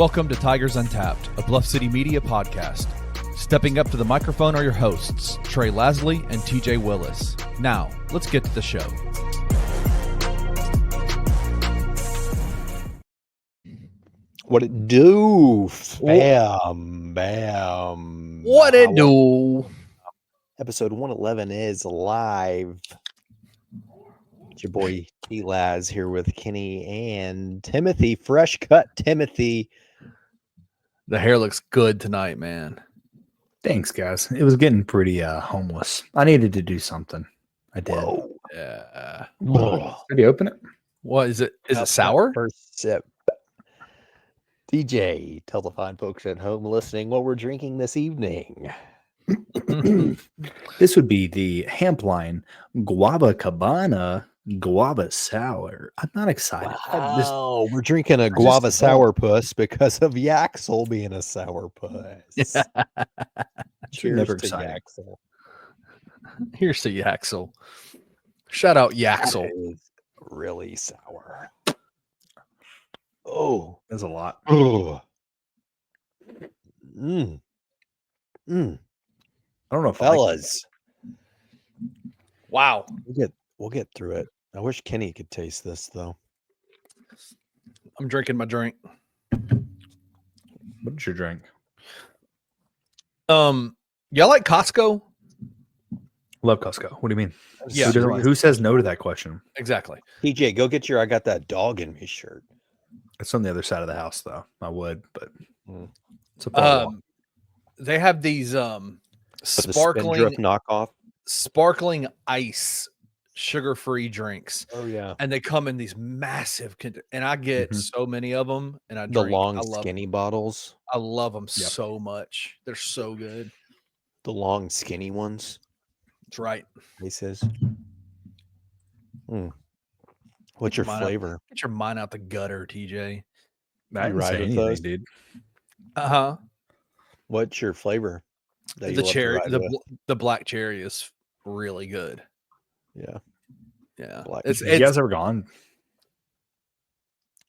Welcome to Tigers Untapped, a Bluff City media podcast. Stepping up to the microphone are your hosts, Trey Lasley and TJ Willis. Now, let's get to the show. What it do, fam, bam. What it do? Episode 111 is live. It's your boy T-Laz here with Kenny and Timothy, fresh cut Timothy. The hair looks good tonight, man. Thanks, guys. It was getting pretty homeless. I needed to do something. I did. Whoa. Yeah. Did you open it? What is it? Is How's it sour? that first sip? DJ, tell the fine folks at home listening what we're drinking this evening. This would be the Hampline Guava Cabana Guava Sour. I'm not excited. Wow, we're drinking a guava sourpuss because of Yaxel being a sourpuss. Cheers never to excited. Yaxel. Here's to Yaxel. Shout out Yaxel. That is really sour. Oh, That's a lot. oh. I don't know if I like Fellas, Wow. we'll get through it. I wish Kenny could taste this though. I'm drinking my drink. What's your drink? Y'all like Costco? Love Costco. What do you mean? Yeah. Who says no to that question? Exactly. TJ, go get your "I got that dog in me" shirt. It's on the other side of the house, though. I would, but it's a They have these The Spindrift knockoff. sparkling ice sugar-free drinks, Oh yeah, and they come in these massive and I get so many of them, and I the drink. long I love skinny them. bottles. I love them so much. They're so good. The long skinny ones. That's right. He says. What's your flavor? Get your mind out the gutter, TJ. I didn't right say with anything, those? dude. What's your flavor? that you The love to cherry, ride with? the black cherry is really good. Yeah. Yeah, Black it's You guys ever gone?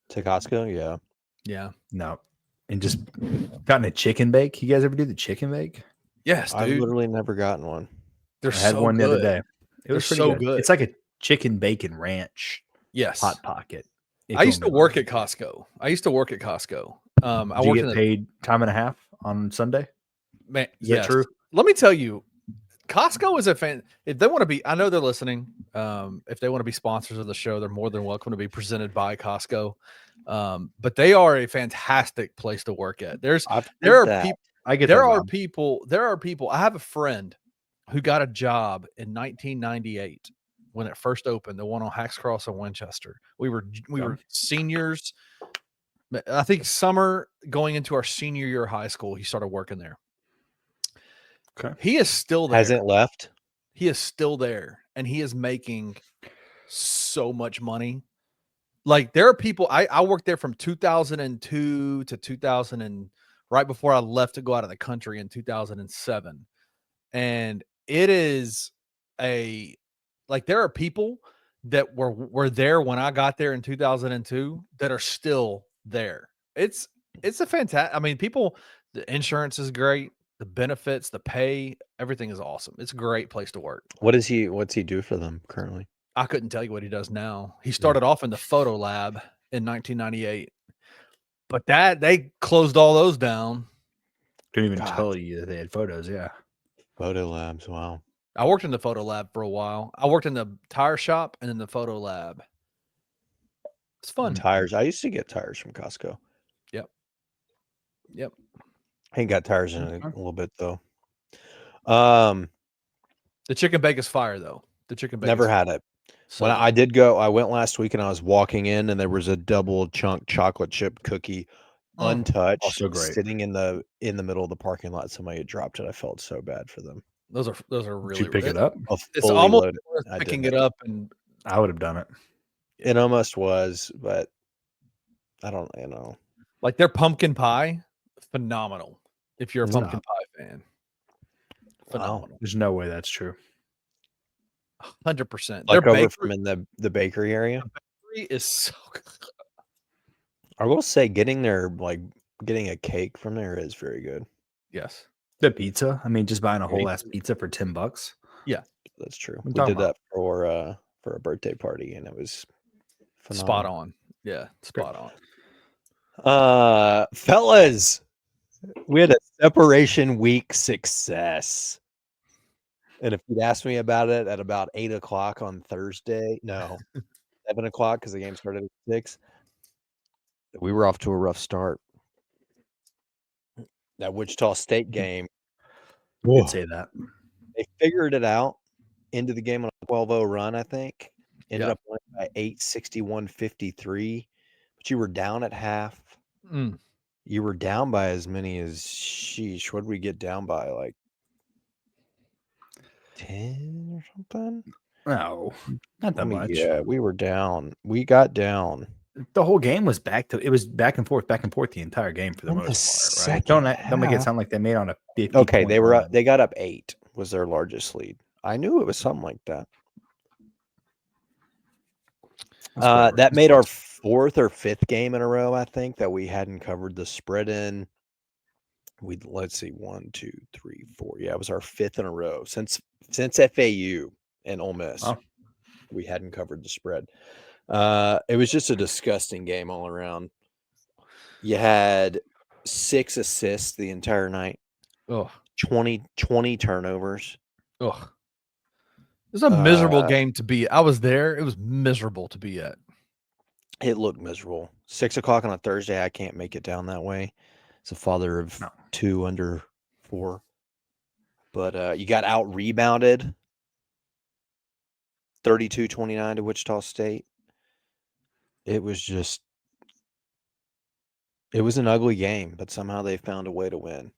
To Costco? Yeah. yeah. No. And just gotten a chicken bake? You guys ever do the chicken bake? Yes, I've dude. literally never gotten one. They're I had so one the good. other day. It was They're pretty so good. It's like a chicken bacon ranch Yes. hot pocket. I used to work at Costco. I Did you get paid time and a half on Sunday? Man, Is that true? Let me tell you, Costco is a fan. If they want to be, I know they're listening. If they want to be sponsors of the show, they're more than welcome to be presented by Costco. But they are a fantastic place to work at. There are people. I have a friend who got a job in 1998 when it first opened, the one on Hacks Cross in Winchester. We were seniors. I think summer going into our senior year of high school, he started working there. Okay. He is still there. Hasn't left? He is still there, and he is making so much money. Like, there are people, I worked there from 2002 to 2000 and right before I left to go out of the country in 2007. And it is there are people that were there when I got there in 2002 that are still there. It's a fantastic, I mean, the insurance is great. The benefits, the pay, everything is awesome. It's a great place to work. What's he do for them currently? I couldn't tell you what he does now. He started off in the photo lab in 1998, but they closed all those down. Couldn't even tell you that they had photos. Yeah. Photo labs. Wow. I worked in the photo lab for a while. I worked in the tire shop and in the photo lab. It's fun. Tires. I used to get tires from Costco. Yep. I ain't got tires in a little bit though. The chicken bake is fire though. The chicken bake. Never had it. So, When I did go, I went last week and I was walking in and there was a double chunk chocolate chip cookie, untouched, also great, sitting in the middle of the parking lot. Somebody had dropped it. I felt so bad for them. those are really. Did you pick it up? It's almost worth picking it up, and I would have done it. It almost was, but I don't know. Like their pumpkin pie, phenomenal. If you're a pumpkin pie fan, phenomenal. Wow. There's no way that's true. 100%. Like over from in the bakery area. The bakery is so good. I will say, getting their like getting a cake from there is very good. Yes. The pizza. I mean, just buying a whole Great. ass pizza for $10. That's true. What are you We talking did that for a birthday party, and it was phenomenal. Spot on. Yeah, spot on. Fellas, we had a separation week success. And if you'd asked me about it at about 8 o'clock on Thursday, no, 7 o'clock because the game started at 6, we were off to a rough start. That Wichita State game, You could say that. they figured it out into the game on a 12-0 run, I think. Ended Yeah. up winning by 8, 61-53. But you were down at half. Mm. You were down by as many as, sheesh, what did we get down by? Like 10 or something? No, not that much. Yeah, we were down. We got down. The whole game was it was back and forth the entire game for the In the most part, right? second Don't make it half. sound like they made on a 50 Okay, point run. they got up 8 was their largest lead. I knew it was something like that. That made our 4th or 5th game in a row, I think, that we hadn't covered the spread in. Let's see, 1, 2, 3, 4. Yeah, it was our 5th in a row since FAU and Ole Miss. Wow. We hadn't covered the spread. It was just a disgusting game all around. You had 6 assists the entire night. Ugh. 20 turnovers. Ugh. It was a miserable game to be. I was there. It was miserable to be at. It looked miserable. 6 o'clock on a Thursday. I can't make it down that way. As a father of 2 under 4. But you got out rebounded 32-29 to Wichita State. It was an ugly game, but somehow they found a way to win.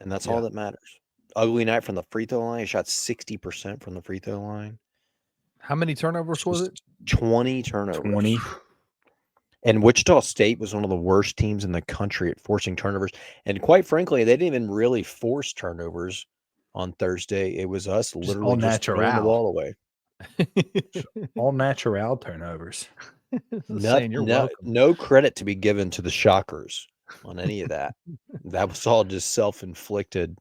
And that's all that matters. Ugly night from the free throw line. He shot 60% from the free throw line. How many turnovers was it? 20 turnovers. 20. And Wichita State was one of the worst teams in the country at forcing turnovers. And quite frankly, they didn't even really force turnovers on Thursday. It was us literally just throwing the ball away. All natural turnovers. No credit to be given to the Shockers on any of that. That was all just self-inflicted,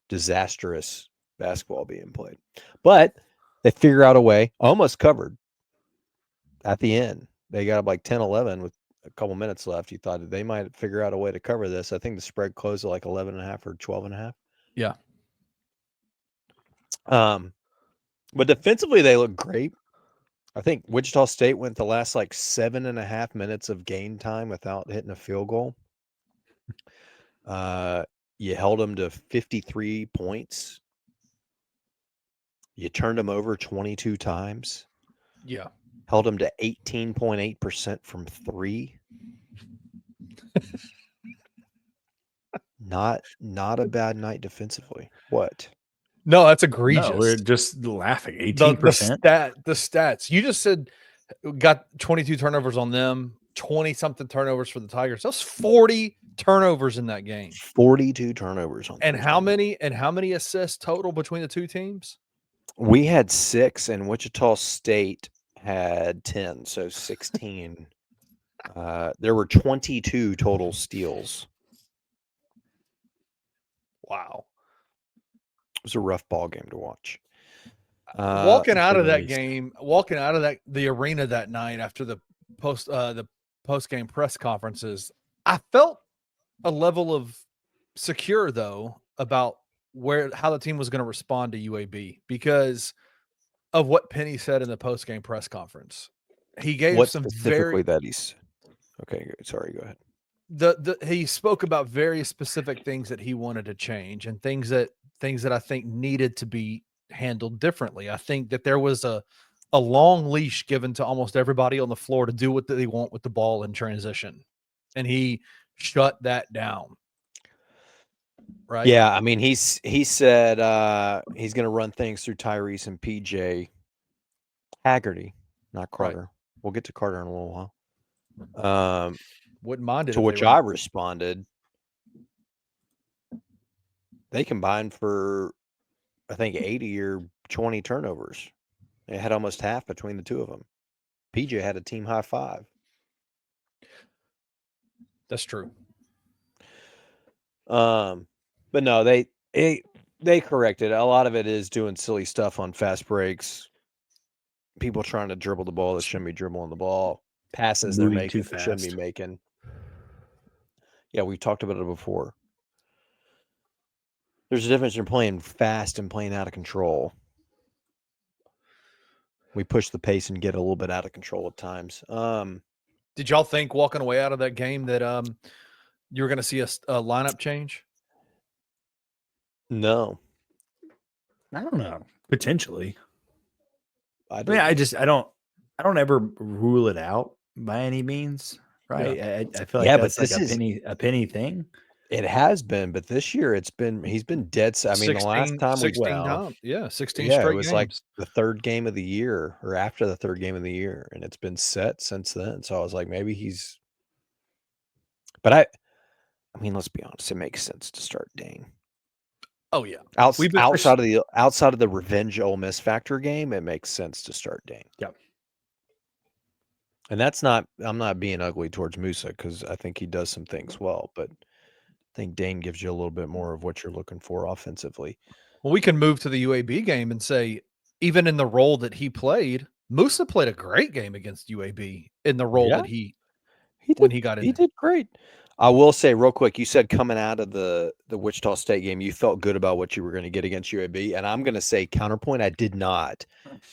disastrous basketball being played. But they figure out a way, almost covered at the end. They got up like 10-11 with a couple minutes left. You thought they might figure out a way to cover this. I think the spread closed at like 11.5 or 12.5. Yeah. But defensively, they look great. I think Wichita State went the last like 7.5 minutes of game time without hitting a field goal. You held them to 53 points. You turned them over 22 times. Yeah. Held them to 18.8% from 3. Not a bad night defensively. What? No, that's egregious. No, we're just laughing. 18%. The stats. You just said got 22 turnovers on them, 20 something turnovers for the Tigers. That's 40 turnovers in that game. 42 turnovers on and Thursday. how many assists total between the two teams? We had 6 and Wichita State had 10, so 16. There were 22 total steals. Wow. It was a rough ball game to watch. Walking out of the arena that night after the post game press conferences, I felt a level of secure though about how the team was going to respond to UAB because of what Penny said in the post game press conference. He gave what some specifically that he's okay. Sorry, go ahead. He spoke about very specific things that he wanted to change and things that I think needed to be handled differently. I think that there was a long leash given to almost everybody on the floor to do what they want with the ball in transition. And he shut that down. Right. Yeah. I mean, he said he's going to run things through Tyrese and PJ Haggerty, not Carter. Right. We'll get to Carter in a little while. Wouldn't mind it. To which I responded, they combined for, I think, 80 or 20 turnovers. They had almost half between the two of them. PJ had a team high 5. That's true. But no, they corrected. A lot of it is doing silly stuff on fast breaks. People trying to dribble the ball that shouldn't be dribbling the ball. Passes they're Moving too making that shouldn't be fast. making. Yeah, we talked about it before. There's a difference in playing fast and playing out of control. We push the pace and get a little bit out of control at times. Did y'all think walking away out of that game that you were going to see a lineup change? No. I don't know. Potentially. I don't ever rule it out by any means, right? Yeah. I feel like Yeah, that's but like this a penny thing. It has been, but this year he's been dead. I mean, the last time 16 times. Yeah, 16 it straight was games. like the third game of the year or after the third game of the year, and it's been set since then. So I was like, maybe he's. But I mean, let's be honest. It makes sense to start Dane. Oh yeah, outside of the revenge Ole Miss factor game, it makes sense to start Dane. Yep. And that's not. I'm not being ugly towards Musa because I think he does some things well, but I think Dane gives you a little bit more of what you're looking for offensively. Well, we can move to the UAB game and say, even in the role that he played, Musa played a great game against UAB in the role that he did great. I will say real quick, you said coming out of the Wichita State game, you felt good about what you were going to get against UAB. And I'm going to say counterpoint, I did not.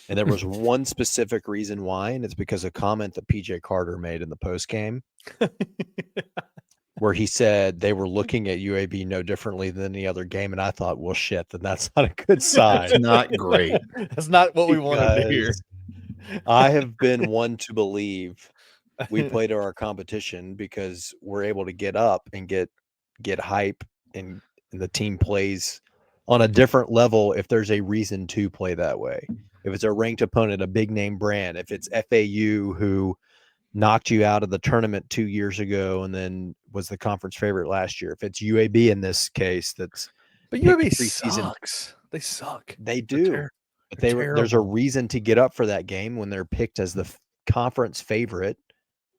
And there was one specific reason why, and it's because a comment that PJ Carter made in the post game where he said they were looking at UAB no differently than any other game. And I thought, well, shit, then that's not a good sign. It's not great. That's not what we wanted to hear. I have been one to believe we play to our competition because we're able to get up and get hype and the team plays on a different level if there's a reason to play that way. If it's a ranked opponent, a big name brand, if it's FAU who knocked you out of the tournament 2 years ago and then was the conference favorite last year. If it's UAB in this case, but UAB sucks. They suck. They do. But there's a reason to get up for that game when they're picked as the conference favorite.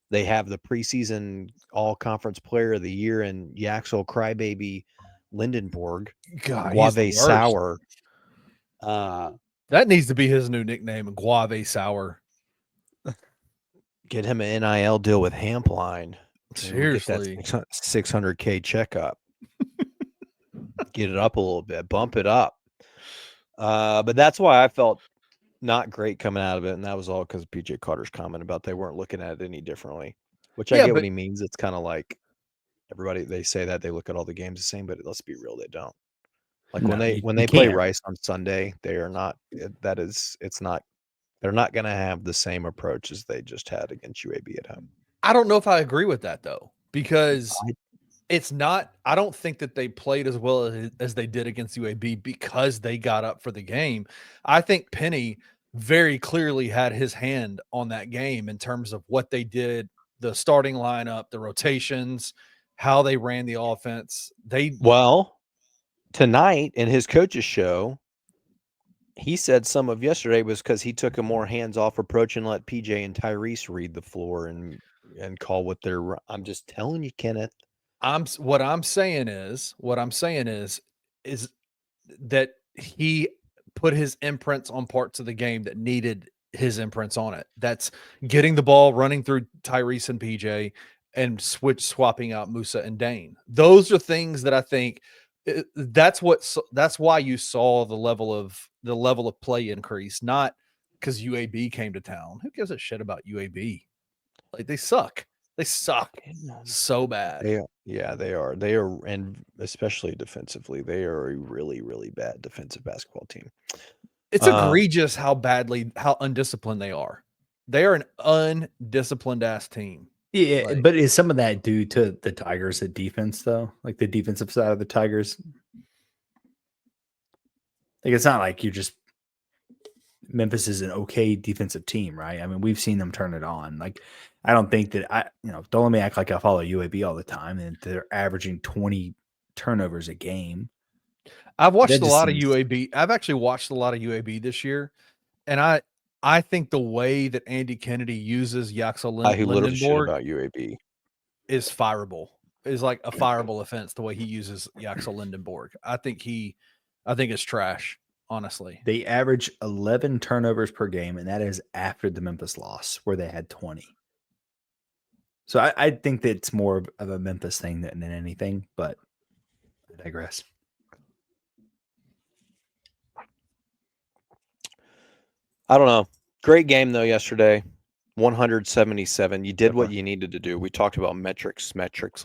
They have the preseason all-conference player of the year in Yaxel Crybaby Lindenborg. God, Guave Sour. That needs to be his new nickname, Guave Sour. Get him an NIL deal with Hampline. Seriously. Get that $600K checkup. Get it up a little bit. Bump it up. But that's why I felt not great coming out of it, and that was all because of PJ Carter's comment about they weren't looking at it any differently, which I get what he means. It's kind of like everybody, they say that they look at all the games the same, but let's be real, they don't. Like when they play Rice on Sunday, they are not. They're not going to have the same approach as they just had against UAB at home. I don't know if I agree with that though, because it's not. I don't think that they played as well as they did against UAB because they got up for the game. I think Penny very clearly had his hand on that game in terms of what they did, the starting lineup, the rotations, how they ran the offense. Tonight in his coach's show, he said some of yesterday was because he took a more hands-off approach and let PJ and Tyrese read the floor and call what they're. I'm just telling you, Kenneth. What I'm saying is that he put his imprints on parts of the game that needed his imprints on it. That's getting the ball running through Tyrese and PJ and swapping out Musa and Dane. Those are things that I think that's why you saw the level of play increase, not because UAB came to town. Who gives a shit about UAB? Like they suck. They suck so bad. They are. They are, and especially defensively, they are a really, really bad defensive basketball team. It's egregious how undisciplined they are. They are an undisciplined ass team. Yeah, but is some of that due to the Tigers at defense though? Like the defensive side of the Tigers? Like it's not like you just Memphis is an okay defensive team, right? I mean, we've seen them turn it on. Like, I don't think that don't let me act like I follow UAB all the time and they're averaging 20 turnovers a game. I've watched a lot of UAB. I've actually watched a lot of UAB this year, and I think the way that Andy Kennedy uses Yaxel Lindenborg about UAB is fireable. is like a fireable offense the way he uses Yaxel Lindenborg. I think it's trash, honestly. They average 11 turnovers per game, and that is after the Memphis loss where they had 20. So I think that it's more of a Memphis thing than anything, but I digress. I don't know. Great game, though, yesterday. 177. You did what you needed to do. We talked about metrics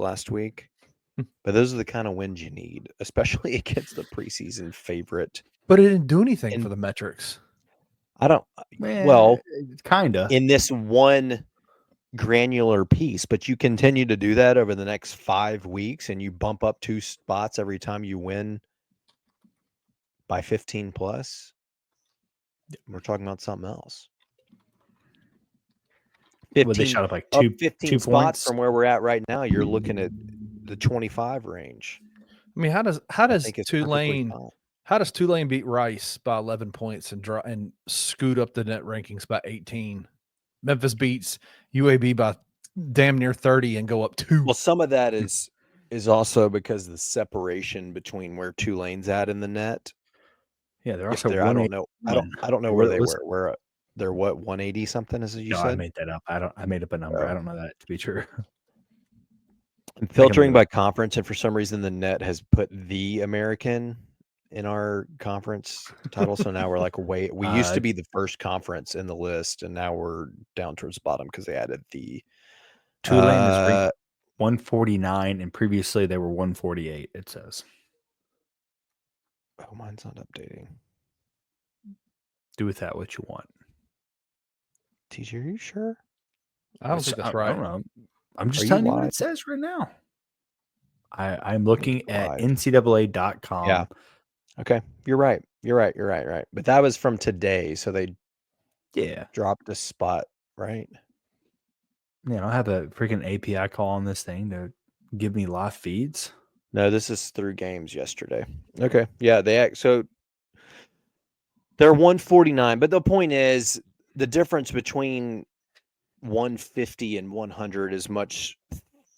last week. But those are the kind of wins you need, especially against the preseason favorite. But it didn't do anything for the metrics. I don't. Well, kind of. In this one granular piece, but you continue to do that over the next 5 weeks, and you bump up 2 spots every time you win by 15 plus. We're talking about something else. 15, they shot up like 15 spots points from where we're at right now. You're looking at the 25 range. I mean, how does Tulane beat Rice by 11 points and scoot up the net rankings by 18? Memphis beats UAB by damn near 30 and go up 2. Well, some of that is also because the separation between where Tulane's at in the net. Yeah, they're also. I don't know where they were. Where they're what 180 something, as you said. I made that up. I made up a number. I don't know that to be true. I'm filtering by conference, and for some reason, the net has put the American in our conference title. So now we're like, we used to be the first conference in the list, and now we're down towards the bottom because they added the Tulane is ranked 149, and previously they were 148. It says. Oh, mine's not updating. Do with that what you want. TJ, are you sure? I don't think that's right. I don't know. I'm just telling you what it says right now. I'm looking at NCAA.com. Yeah. Okay. You're right. But that was from today, so they dropped a spot, right? Yeah, I have a freaking API call on this thing to give me live feeds. No, this is through games yesterday. Okay. Yeah, they're 149, but the point is the difference between 150 and 100 is much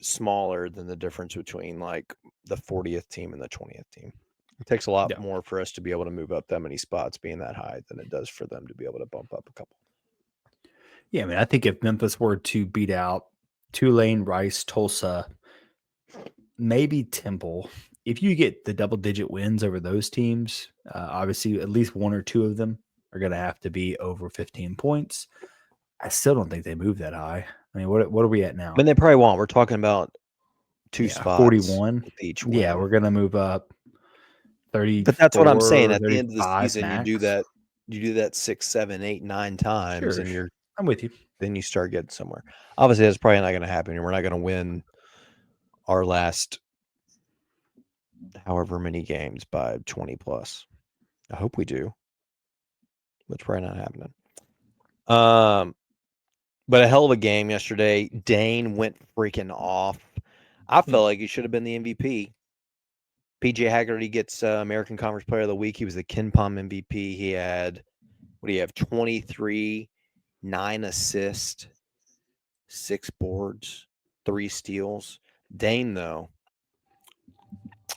smaller than the difference between like the 40th team and the 20th team. It takes a lot more for us to be able to move up that many spots being that high than it does for them to be able to bump up a couple. Yeah, I mean, I think if Memphis were to beat out Tulane, Rice, Tulsa, maybe Temple, if you get the double-digit wins over those teams, obviously at least 1 or 2 of them are going to have to be over 15 points. I still don't think they move that high. I mean, what are we at now? I mean, they probably won't. We're talking about 2 spots. 41 with each win. Yeah, we're going to move up 30. But that's what I'm saying. At the end of the season, max. you do that 6, 7, 8, 9 times, and I'm with you. Then you start getting somewhere. Obviously, that's probably not going to happen. We're not going to win our last however many games by 20 plus. I hope we do. That's probably not happening. But a hell of a game yesterday. Dane went freaking off. I felt like he should have been the MVP. PJ Haggerty gets American Conference Player of the Week. He was the Ken Pom MVP. He had, 23, 9 assists, 6 boards, 3 steals. Dane, though,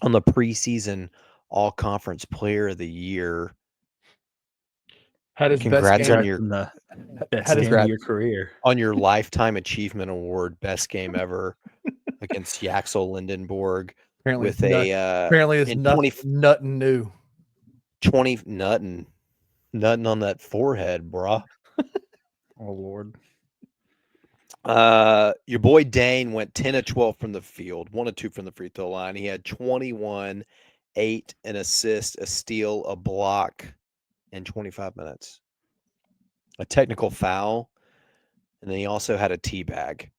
on the preseason All-Conference Player of the Year. Had his congrats best game on your best game of your career. On your Lifetime Achievement Award, best game ever against Yaxel Lindenborg. Apparently with apparently it's nothing new. 20 nothing on that forehead, bruh. Oh Lord. Your boy Dane went 10 of 12 from the field, 1 of 2 from the free throw line. He had 21, 8, an assist, a steal, a block in 25 minutes. A technical foul, and then he also had a tea bag,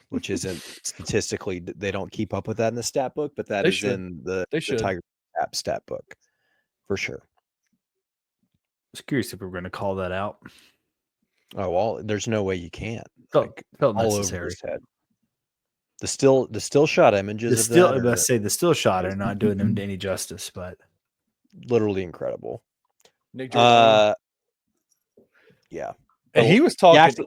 which isn't statistically, they don't keep up with that in the stat book, but that is in the Tiger stat book for sure. I was curious if we were going to call that out. Oh, well, there's no way you can't. Felt all necessary. Over his head. The still shot images of that. Let's say the still shot are not doing him any justice, but literally incredible. Nick yeah. And he was talking.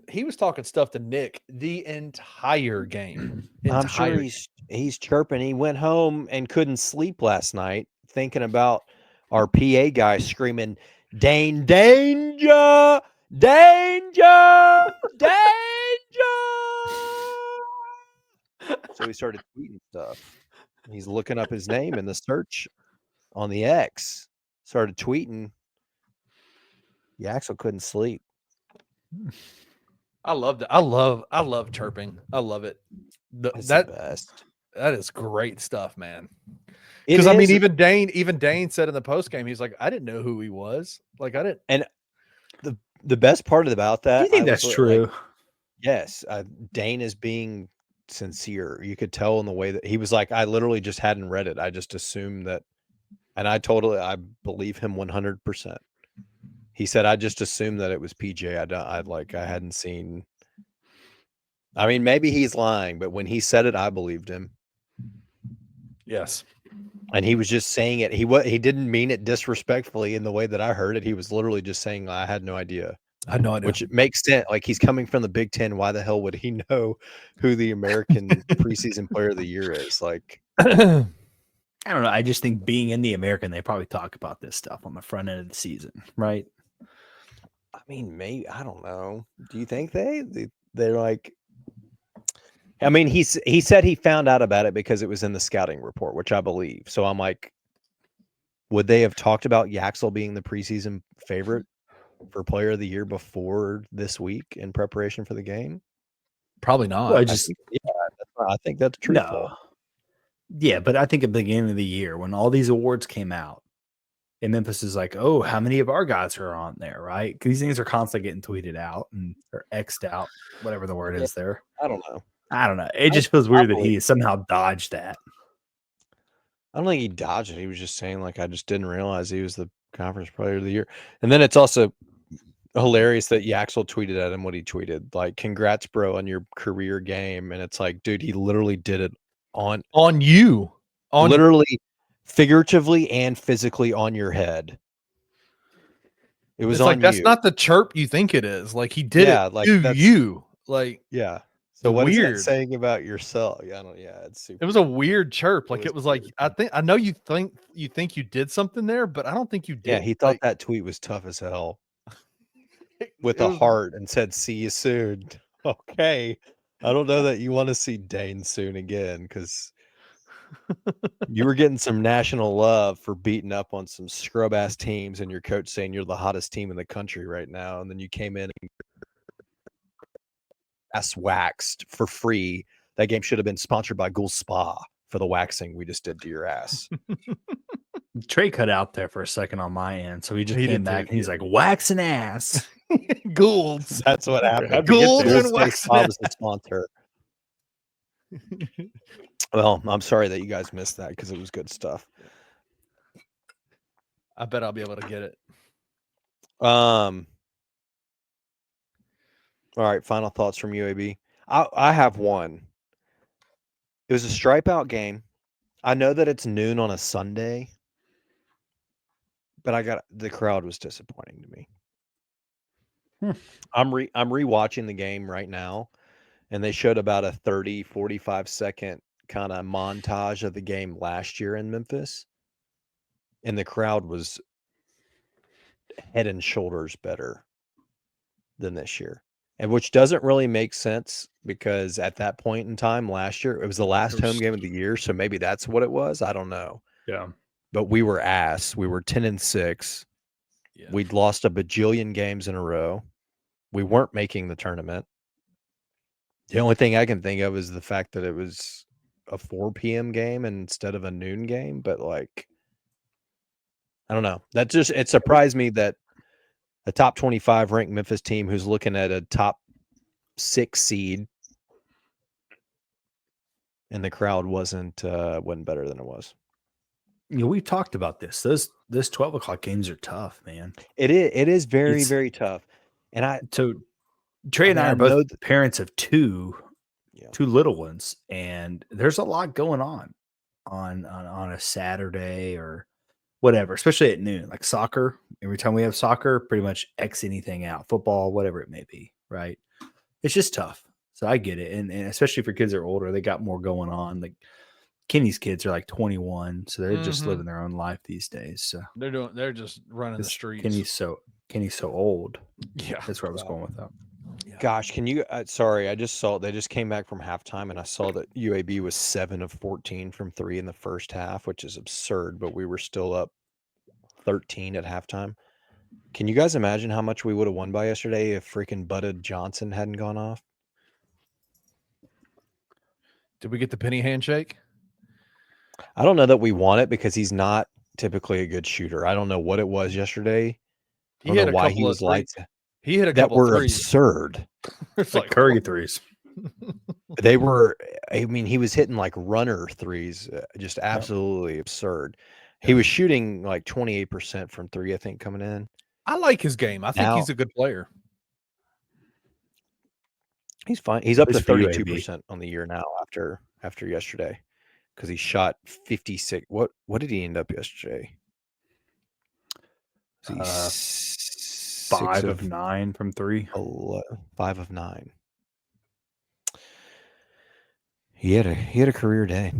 He was talking stuff to Nick the entire game. I'm sure he's chirping. He went home and couldn't sleep last night, thinking about our PA guy screaming, "Dane, danger, danger, danger!" So he started tweeting stuff. He's looking up his name in the search on the X. Started tweeting. Yaxel couldn't sleep. I loved it. I love chirping. I love it. That's the best. That is great stuff, man. Because I mean, even Dane said in the post game, he's like, I didn't know who he was. Like, I didn't. And the best part about that, do you think that's true? Like, yes, Dane is being sincere. You could tell in the way that he was like, I literally just hadn't read it. I just assumed that, and I believe him 100%. He said, I just assumed that it was PJ. I hadn't seen. I mean, maybe he's lying, but when he said it, I believed him. Yes. And he was just saying it. He didn't mean it disrespectfully in the way that I heard it. He was literally just saying, I had no idea. I had no idea. Which makes sense. Like, he's coming from the Big Ten. Why the hell would he know who the American preseason player of the year is? Like, I don't know. I just think being in the American, they probably talk about this stuff on the front end of the season, right? I mean, maybe, I don't know. Do you think they're like, I mean, he said he found out about it because it was in the scouting report, which I believe. So I'm like, would they have talked about Yaxel being the preseason favorite for player of the year before this week in preparation for the game? Probably not. Well, I think that's truthful. No. Yeah, but I think at the beginning of the year, when all these awards came out, and Memphis is like, oh, how many of our guys are on there, right? Because these things are constantly getting tweeted out or X'd out, whatever the word is there. I don't know. It just feels weird that he somehow dodged that. I don't think he dodged it. He was just saying, like, I just didn't realize he was the conference player of the year. And then it's also hilarious that Yaxel tweeted at him what he tweeted. Like, congrats, bro, on your career game. And it's like, dude, he literally did it on you. Literally, figuratively and physically on your head. It was on that's you. not the chirp you think it is. Like, he did it like to you. Like, yeah. So what is that saying about yourself? Yeah, it's super. It was a weird chirp. Like, it was like, I know you think you did something there, but I don't think you did. Yeah, he thought that tweet was tough as hell. With a heart and said, see you soon. Okay. I don't know that you want to see Dane soon again, because you were getting some national love for beating up on some scrub ass teams and your coach saying you're the hottest team in the country right now. And then you came in and ass waxed for free. That game should have been sponsored by Ghoul Spa for the waxing we just did to your ass. Trey cut out there for a second on my end, so he came back and he's like, waxing ass. Goulds. That's what happened. Goulds and waxing ass. Was the sponsor. Well, I'm sorry that you guys missed that because it was good stuff. I bet I'll be able to get it. All right, final thoughts from UAB. I have one. It was a stripe out game. I know that it's noon on a Sunday, but the crowd was disappointing to me. I'm rewatching the game right now, and they showed about a 30, 45 second kind of montage of the game last year in Memphis, and the crowd was head and shoulders better than this year. And which doesn't really make sense, because at that point in time last year, it was the last home game of the year. So maybe that's what it was. I don't know. Yeah. But we were ass. We were 10-6. Yeah. We'd lost a bajillion games in a row. We weren't making the tournament. The only thing I can think of is the fact that it was a 4 p.m. game instead of a noon game. But like, I don't know. It surprised me that a top 25 ranked Memphis team who's looking at a top 6 seed, and the crowd wasn't better than it was. You know, we've talked about this. Those 12 o'clock games are tough, man. It is very, very tough. And Trey and I are both parents of two little ones, and there's a lot going on a Saturday or whatever, especially at noon, like soccer. Every time we have soccer, pretty much X anything out, football, whatever it may be, right? It's just tough. So I get it. And especially for kids that are older, they got more going on. Like Kenny's kids are like 21, so they're just living their own life these days. So they're just running the streets. Kenny's so old. Yeah. That's where I was going with that. Yeah. Gosh, can you sorry, I just saw they just came back from halftime and I saw that UAB was 7 of 14 from 3 in the first half, which is absurd, but we were still up 13 at halftime. Can you guys imagine how much we would have won by yesterday if freaking Butta Johnson hadn't gone off? Did we get the penny handshake? I don't know that we won it because he's not typically a good shooter. I don't know what it was yesterday. I don't know why he was lights. He hit a that couple were threes. Absurd. It's like Curry threes. They were. I mean, he was hitting like runner threes, just absolutely absurd. He was shooting like 28% from 3, I think, coming in. I like his game. I think he's a good player. He's fine. He's up to 32% on the year now after yesterday, because he shot 56. What did he end up yesterday? 5 of 9 from 3. 5 of 9. He had a career day.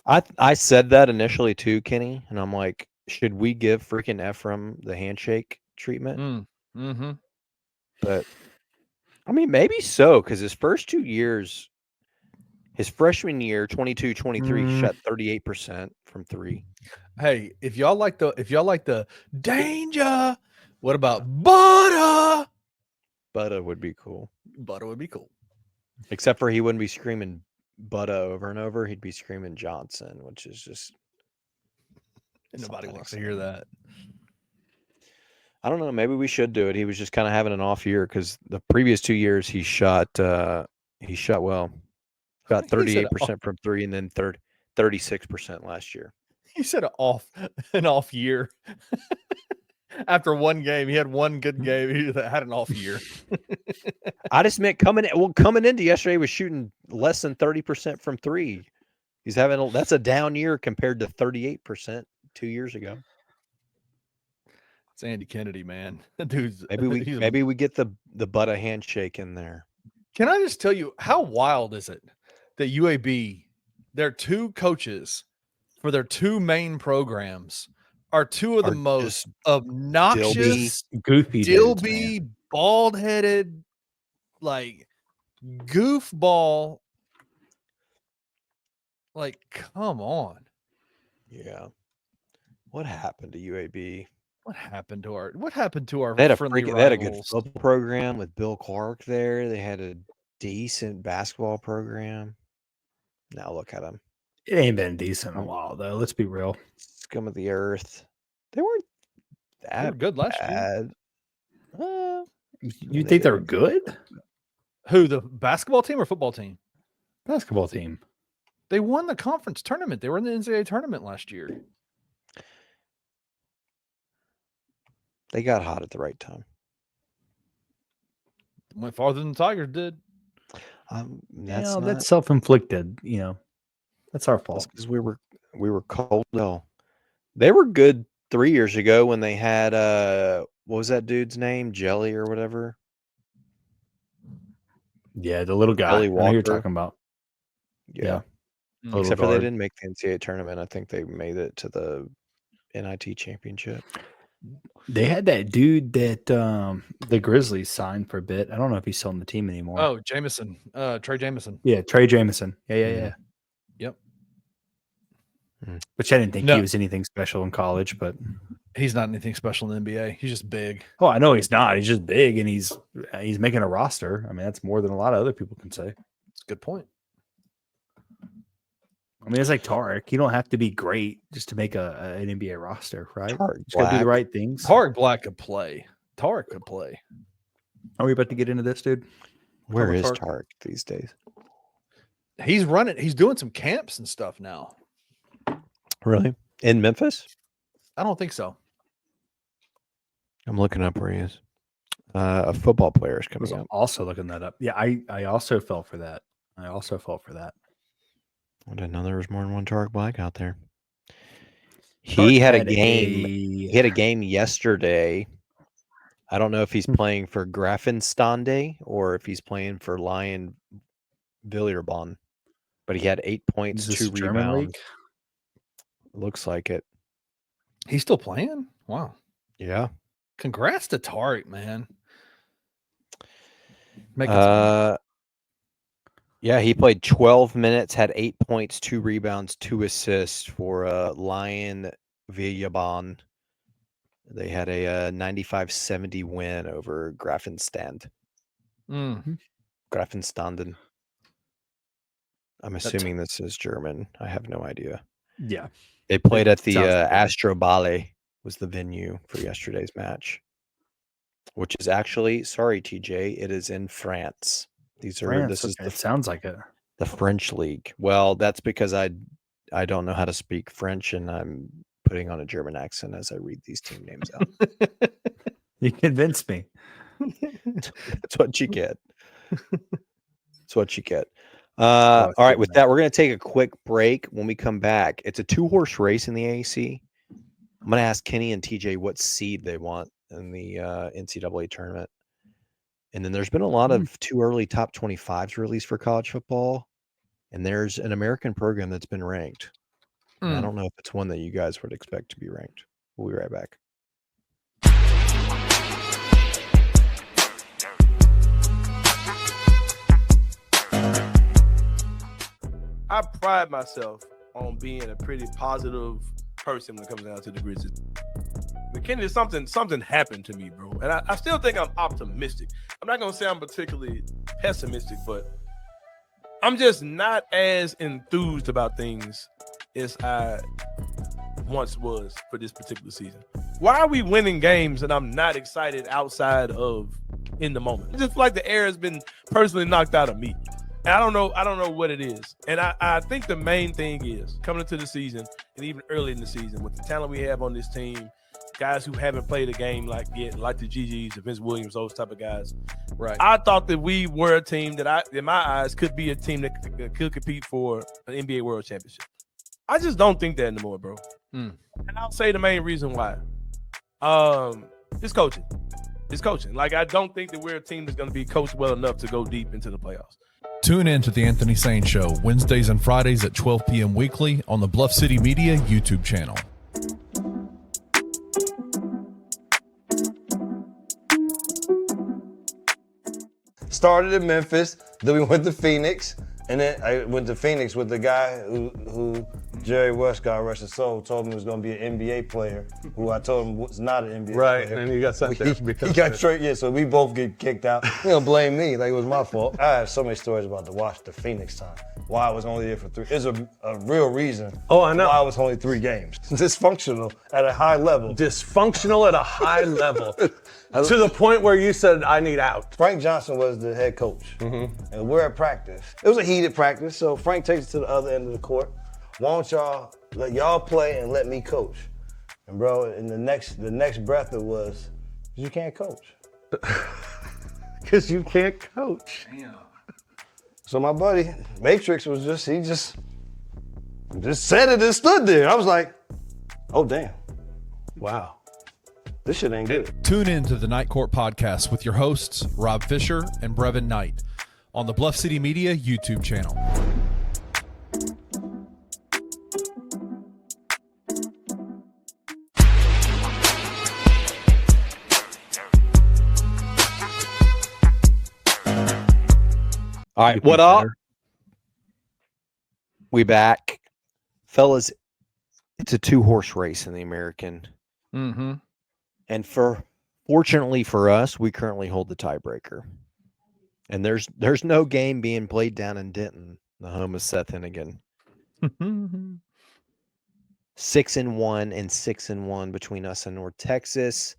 I said that initially too, Kenny, and I'm like, should we give freaking Ephraim the handshake treatment? But I mean, maybe so, because his first 2 years, his freshman year, 22-23, he shot 38% from 3. Hey, if y'all like the danger, what about Butta? Butta would be cool. Butta would be cool. Except for he wouldn't be screaming Butta over and over. He'd be screaming Johnson, which is just nobody wants to hear that. I don't know. Maybe we should do it. He was just kind of having an off year because the previous 2 years he shot well. About 38% from 3 and then 36% last year. He said an off year. After one game, he had one good game. He had an off year. I just meant coming into yesterday, he was shooting less than 30% from 3. He's that's a down year compared to 38% 2 years ago. It's Andy Kennedy, man. Dude's maybe we get the Butta handshake in there. Can I just tell you how wild is it that UAB, their 2 coaches for their 2 main programs are 2 of the most obnoxious, goofy, bald-headed, like goofball. Like, come on. Yeah. What happened to UAB? What happened to our they had a good football program with Bill Clark there. They had a decent basketball program. Now look at them. It ain't been decent in a while, though. Let's be real. Scum of the earth. They weren't that good last year. You think they're good? Who, the basketball team or football team? Basketball team. They won the conference tournament. They were in the NCAA tournament last year. They got hot at the right time. Went farther than the Tigers did. That's self-inflicted. That's our fault. Because we were cold. No, they were good 3 years ago when they had what was that dude's name? Jelly or whatever. Yeah, the little guy. I know who you're talking about. Yeah. Except for they didn't make the NCAA tournament. I think they made it to the NIT championship. They had that dude that the Grizzlies signed for a bit. I don't know if he's still on the team anymore. Oh, Jameson. Trey Jameson. Yeah, Trey Jameson. Yeah. Yep. Which I didn't think he was anything special in college, but he's not anything special in the NBA. He's just big. Oh, I know he's not. He's just big, and he's making a roster. I mean, that's more than a lot of other people can say. That's a good point. I mean, it's like Tarek. You don't have to be great just to make an NBA roster, right? Tarek just got to do the right things. Tarek Black could play. Tarek could play. Are we about to get into this, dude? Where is Tarek these days? He's running. He's doing some camps and stuff now. Really? In Memphis? I don't think so. I'm looking up where he is. A football player is coming up. Also looking that up. Yeah, I also fell for that. I didn't know there was more than one Tarek Black out there. He had a game. He had a game yesterday. I don't know if he's playing for Grafenstande or if he's playing for Lion Villeurbanne, but he had 8 points, 2 rebounds. Looks like it. He's still playing? Wow. Yeah. Congrats to Tariq, man. Yeah, he played 12 minutes, had 8 points, 2 rebounds, 2 assists for Lion Villeurbanne. They had a 95-70 win over Grafenstand. Grafenstanden. I'm assuming this is German. I have no idea. Yeah. They played at the Astrobale was the venue for yesterday's match, which is actually, sorry, TJ, it is in France. It sounds like the French league. Well, that's because I don't know how to speak French, and I'm putting on a German accent as I read these team names out. You convinced me. That's what you get. That's what you get. All right, with that, we're going to take a quick break. When we come back, it's a 2-horse race in the AAC. I'm going to ask Kenny and TJ what seed they want in the NCAA tournament. And then there's been a lot of too early top 25s released for college football. And there's an American program that's been ranked. And I don't know if it's one that you guys would expect to be ranked. We'll be right back. I pride myself on being a pretty positive person when it comes down to the Grizzlies. McKinney, something happened to me, bro. And I still think I'm optimistic. I'm not going to say I'm particularly pessimistic, but I'm just not as enthused about things as I once was for this particular season. Why are we winning games and I'm not excited outside of in the moment? It's just like the air has been personally knocked out of me. And I don't know what it is. And I think the main thing is coming into the season and even early in the season with the talent we have on this team, guys who haven't played a game like the GGs, the Vince Williams, those type of guys. Right. I thought that we were a team that in my eyes could be a team that could compete for an NBA World Championship. I just don't think that anymore, bro. And I'll say the main reason why. It's coaching. It's coaching. Like, I don't think that we're a team that's going to be coached well enough to go deep into the playoffs. Tune in to The Anthony Sane Show, Wednesdays and Fridays at 12 p.m. weekly on the Bluff City Media YouTube channel. Started in Memphis, then we went to Phoenix, and then I went to Phoenix with the guy who Jerry West, God rest his soul, told me was going to be an NBA player, who I told him was not an NBA player. Right, and he got sent there. He got straight, so we both get kicked out. He don't blame me, like it was my fault. I have so many stories about the Phoenix time, why I was only there for 3. There's a real reason I know. why I was only 3 games. Dysfunctional at a high level. Dysfunctional at a high level. To the point where you said, I need out. Frank Johnson was the head coach, and we're at practice. It was a heated practice, so Frank takes us to the other end of the court. Why don't y'all let y'all play and let me coach? And bro, in the next breath it was, you can't coach. Because you can't coach. Damn. So my buddy, Matrix was he just said it and stood there. I was like, oh damn. Wow. This shit ain't good. Tune in to the Night Court Podcast with your hosts, Rob Fisher and Brevin Knight, on the Bluff City Media YouTube channel. All right, what up? We back. Fellas, it's a 2-horse race in the American. Mm-hmm. And fortunately for us, we currently hold the tiebreaker. And there's no game being played down in Denton, the home of Seth Hennigan. 6-1 and 6-1 between us and North Texas.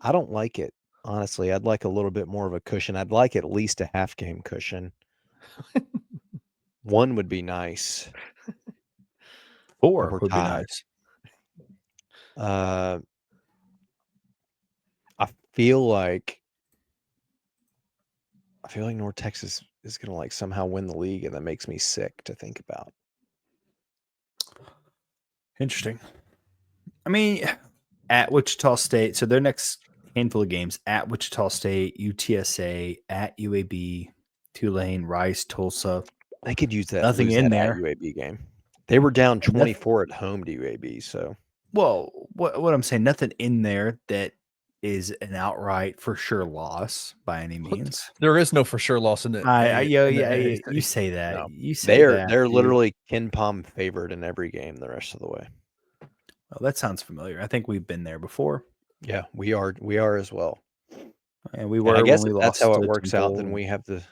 I don't like it, honestly. I'd like a little bit more of a cushion. I'd like at least a half game cushion. 1 would be nice. 4 would be nice. I feel like North Texas is going to like somehow win the league, and that makes me sick to think about. Interesting. I mean, at Wichita State, so their next handful of games at Wichita State, UTSA, at UAB, Tulane, Rice, Tulsa. They could use that. Nothing in there. UAB game. They were down 24 at home to UAB. So, well, what I'm saying, nothing in there that is an outright for sure loss by any means. There is no for sure loss in it. You say that. No. You say that. They're literally Ken Pom favored in every game the rest of the way. Well, that sounds familiar. I think we've been there before. Yeah, we are as well. And we were. And I guess when we that's lost how it to works Temple. out. Then we have the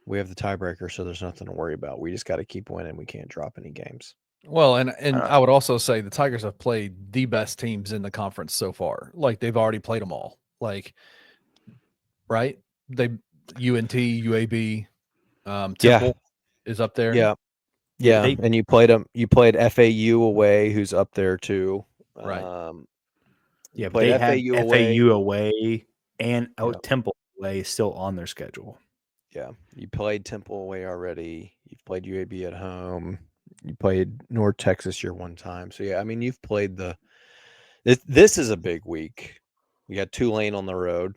tiebreaker, so there's nothing to worry about. We just got to keep winning. We can't drop any games. Well, and I would also say the Tigers have played the best teams in the conference so far. Like they've already played them all. Like, right? They UNT, UAB, Temple is up there. Yeah. And you played them. You played FAU away, who's up there too. Right. Yeah, but they had FAU away and Temple away still on their schedule. Yeah, you played Temple away already. You've played UAB at home. You played North Texas your one time. So yeah, I mean you've played this is a big week. We got Tulane on the road.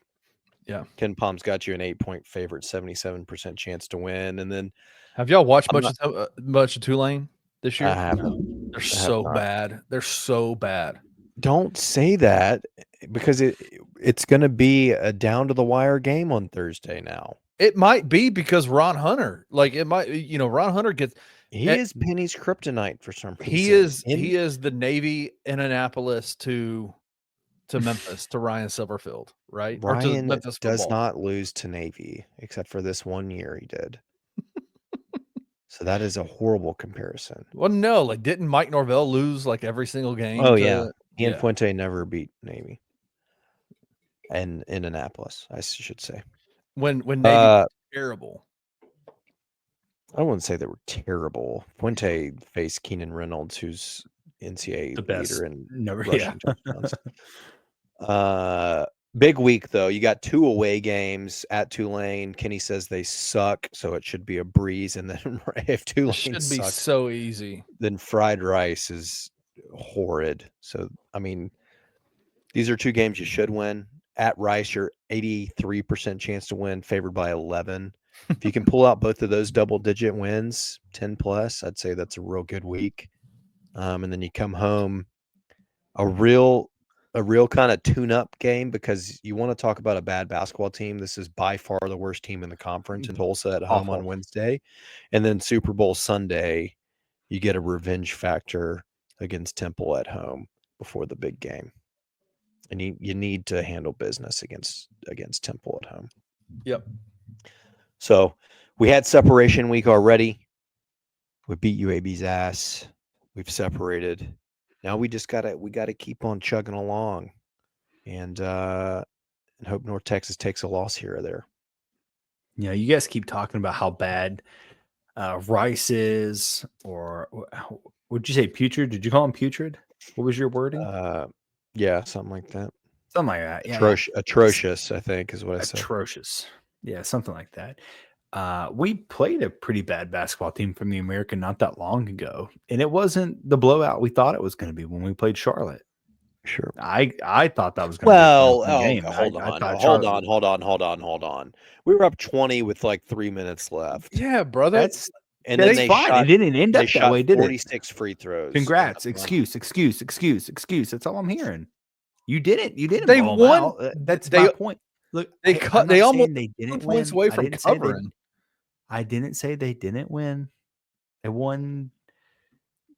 Yeah, Ken Pom's got you an 8-point favorite, 77% chance to win. And then have y'all watched much of Tulane this year? I haven't. They're so bad. They're so bad. Don't say that because it's going to be a down to the wire game on Thursday now. It might be because Ron Hunter, Ron Hunter gets. He is Penny's kryptonite for some reason. He is the Navy in Annapolis to Memphis to Ryan Silverfield, right? Ryan does not lose to Navy except for this one year he did. So that is a horrible comparison. Well, no, like didn't Mike Norvell lose like every single game? Oh yeah, he and Fuente never beat Navy. And in Annapolis, I should say. When Navy was terrible. I wouldn't say they were terrible. Fuente faced Keenan Reynolds, who's NCAA leader in rushing touchdowns. Big week though. You got 2 away games at Tulane. Kenny says they suck, so it should be a breeze. And then if Tulane should be sucks, so easy, then fried rice is horrid. So I mean, these are 2 games you should win. At Rice, you're 83% chance to win, favored by 11. If you can pull out both of those double-digit wins, 10 plus, I'd say that's a real good week. And then you come home, a real kind of tune-up game because you want to talk about a bad basketball team. This is by far the worst team in the conference in Tulsa at home on Wednesday. And then Super Bowl Sunday, you get a revenge factor against Temple at home before the big game. And you need to handle business against Temple at home. Yep. So we had separation week already. We beat UAB's ass. We've separated. Now we just gotta keep on chugging along, and hope North Texas takes a loss here or there. Yeah, you guys keep talking about how bad Rice is, or would you say putrid? Did you call him putrid? What was your wording? Yeah, something like that. Something like that. Yeah, atrocious, I think, is what I said. Atrocious. Yeah, something like that. We played a pretty bad basketball team from the American not that long ago, and it wasn't the blowout we thought it was going to be when we played Charlotte. Sure. I thought that was going to be a game. Hold on. We were up 20 with like 3 minutes left. Yeah, brother. That's fine. It didn't end up that way, did it? 46 free throws. Congrats. Excuse. That's all I'm hearing. You didn't. They won. That's my point. Look, they almost they didn't points away from covering. I didn't say they didn't win. They won.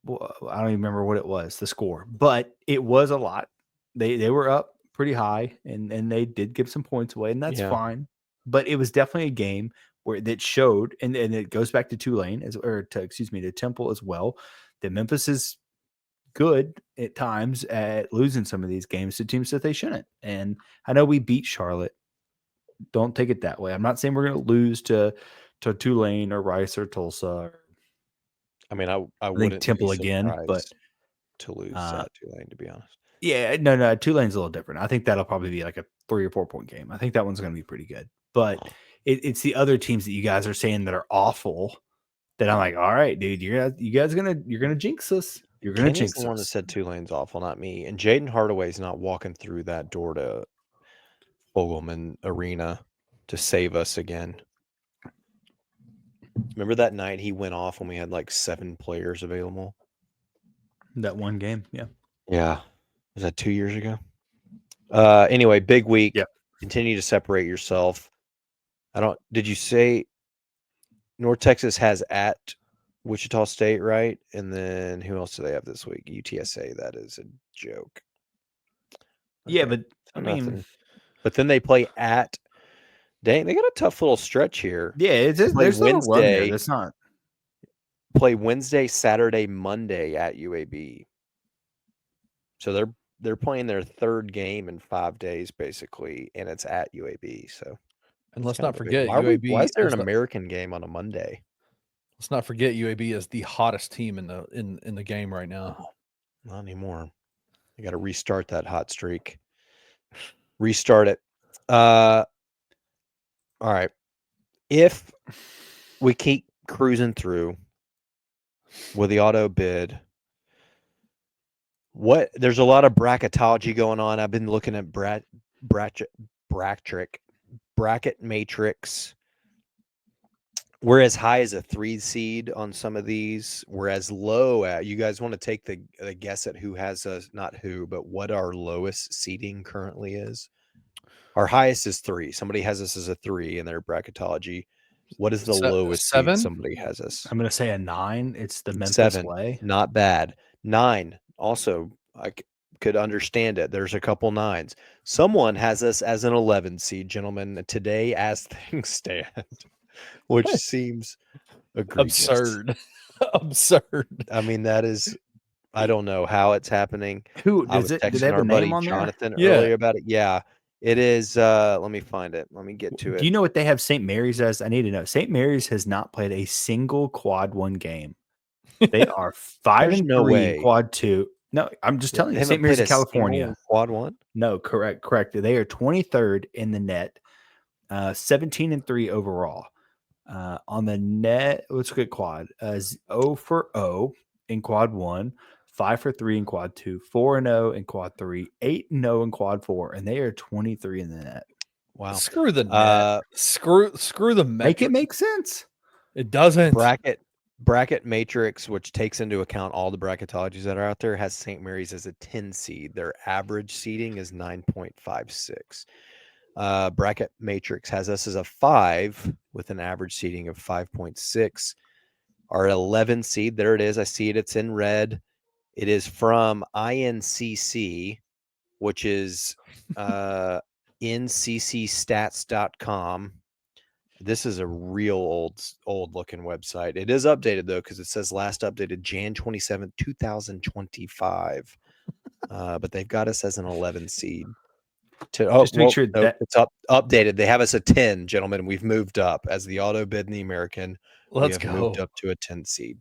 Well, I don't even remember what it was, the score, but it was a lot. They were up pretty high, and they did give some points away, and that's fine. But it was definitely a game where that showed, and it goes back to Tulane to Temple as well, that Memphis is good at times at losing some of these games to teams that they shouldn't. And I know we beat Charlotte. Don't take it that way. I'm not saying we're going to lose to Tulane or Rice or Tulsa. I mean, I wouldn't Temple again, but to lose at Tulane, to be honest. Yeah, no, Tulane's a little different. I think that'll probably be like a 3 or 4 point game. I think that one's going to be pretty good. But it's the other teams that you guys are saying that are awful that I'm like, all right, dude, you're gonna jinx us. You're going to Kenny's jinx the one that us. said Tulane's awful, not me. And Jaden Hardaway's not walking through that door to Fogelman Arena to save us again. Remember that night he went off when we had like 7 players available? That one game, yeah. Yeah. Was that 2 years ago? Anyway, big week. Yep. Continue to separate yourself. Did you say North Texas has at Wichita State, right? And then who else do they have this week? UTSA. That is a joke. Yeah, Okay. but I mean, but then they play at. Dang, they got a tough little stretch here. yeah, there's a little run there. That's not. Play Wednesday, Saturday, Monday at UAB. So they're playing their 3rd game in 5 days, basically, and it's at UAB. So, and let's not forget UAB. Why is there an American game on a Monday? Let's not forget UAB is the hottest team in the game right now. Oh, not anymore. I got to restart that hot streak. Restart it. All right. If we keep cruising through with the auto bid, there's a lot of bracketology going on. I've been looking at bracket matrix. We're as high as a 3 seed on some of these. We're as low at. You guys want to take the guess at who has us? Not who, but what our lowest seeding currently is. Our highest is 3. Somebody has us as a 3 in their bracketology. What is the lowest 7? seed somebody has us? I'm going to say a 9. It's the Memphis 7. way. Not bad. 9. Also, I could understand it. There's a couple 9s. Someone has us as an 11 seed, gentlemen, today as things stand, which seems egregious. Absurd. I mean, that is, I don't know how it's happening. Who I was does it? texting Do they have our a buddy name on there? Jonathan Yeah. earlier about it. Yeah, it is. Let me find it. Let me get to it. Do you know what they have St. Mary's as? I need to know. St. Mary's has not played a single quad 1 game. They are 5-3 way. in quad 2. No, I'm just telling you. St. Mary's in California. Quad 1? No, correct. They are 23rd in the net, 17-3 overall. On the net, let's look at quad. 0 for 0 in quad 1, 5 for 3 in quad 2, 4-0 in quad 3, 8-0 in quad 4, and they are 23 in the net. Wow. Screw the net. Screw the metric. Make it make sense. It doesn't. Bracket matrix, which takes into account all the bracketologies that are out there, has St. Mary's as a 10 seed. Their average seeding is 9.56. Bracket matrix has us as a 5 with an average seeding of 5.6. Our 11 seed, there it is. I see it. It's in red. It is from INCC, which is nccstats.com. This is a real old looking website. It is updated though, because it says last updated Jan 27th, 2025. But they've got us as an 11 seed. Just to make sure that it's updated. They have us a 10, gentlemen. We've moved up as the auto bid in the American. Let's we have moved up to a 10 seed.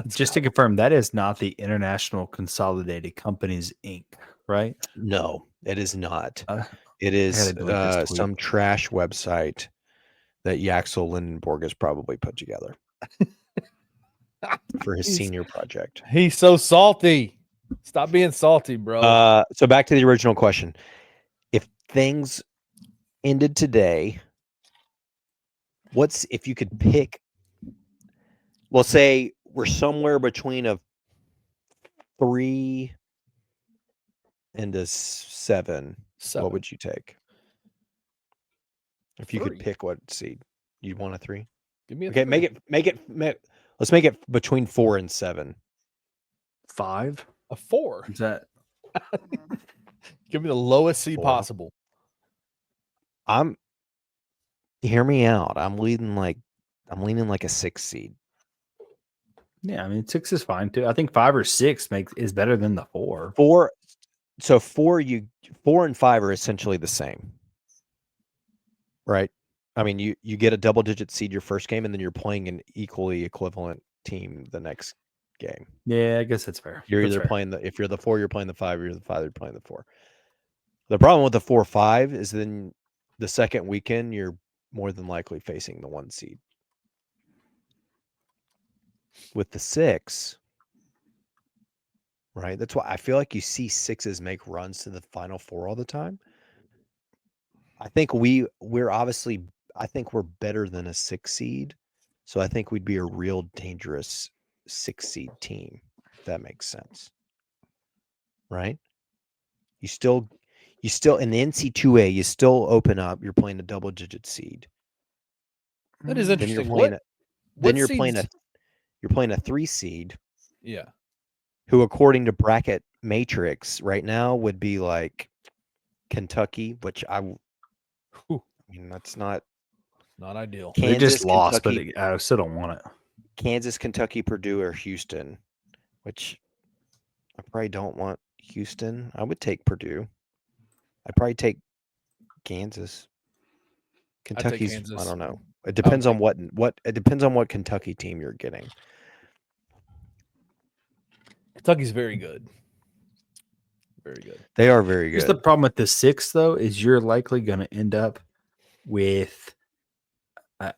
just to confirm, that is not the International Consolidated Companies Inc., right? No, it is not. It is some trash website that Yaxel Lindenborg has probably put together for his senior project. He's so salty. Stop being salty, bro. So back to the original question. If things ended today, if you could pick, we'll say we're somewhere between a 3 and a 7. What would you take? If you could pick what seed, you'd want a 3. Give me a okay. 3. Let's make it between 4 and 7. 5. A 4. Is that? Give me the lowest seed 4. possible. Hear me out. I'm leaning like a 6 seed. Yeah, I mean 6 is fine too. I think 5 or 6 is better than the 4. 4. So 4 and 5 are essentially the same. Right? I mean, you get a double-digit seed your first game, and then you're playing an equally equivalent team the next game. Yeah, I guess that's fair. You're either playing if you're the 4, you're playing the 5. You're the 5, you're playing the 4. The problem with the 4-5 is then the second weekend you're more than likely facing the 1 seed. With the 6, right? That's why I feel like you see 6s make runs to the Final Four all the time. I think we're obviously, I think we're better than a 6 seed. So I think we'd be a real dangerous 6 seed team, if that makes sense. Right? You still in the NC2A, you still open up, you're playing a double-digit seed. That is Then interesting. you're playing a 3 seed. Yeah. Who, according to Bracket Matrix right now, would be like Kentucky, which I mean, that's not ideal. They just lost, Kentucky, but I still don't want it. Kansas, Kentucky, Purdue, or Houston, which I probably don't want Houston. I would take Purdue. I'd probably take Kansas. Kentucky's, Kansas. I don't know. It depends on what it depends on what Kentucky team you're getting. Kentucky's very good. Very good. They are very good. Here's the problem with the 6, though, is you're likely going to end up with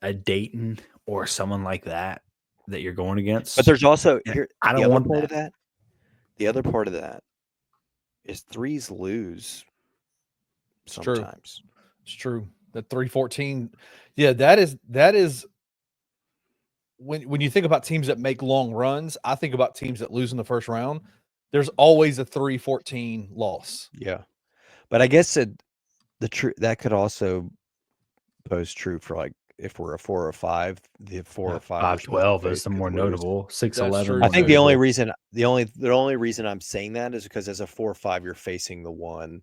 a Dayton or someone like that you're going against. But there's also here. I don't want part of that. The other part of that is 3s lose sometimes. It's true. The 314. Yeah, that is when you think about teams that make long runs, I think about teams that lose in the first round. There's always a 3-14 loss. Yeah. But I guess that could also pose true for, like, if we're a 4 or 5, the 4 or 5 5-12 is the more notable. 6-11. I think the only reason I'm saying that is because as a 4 or 5, you're facing the 1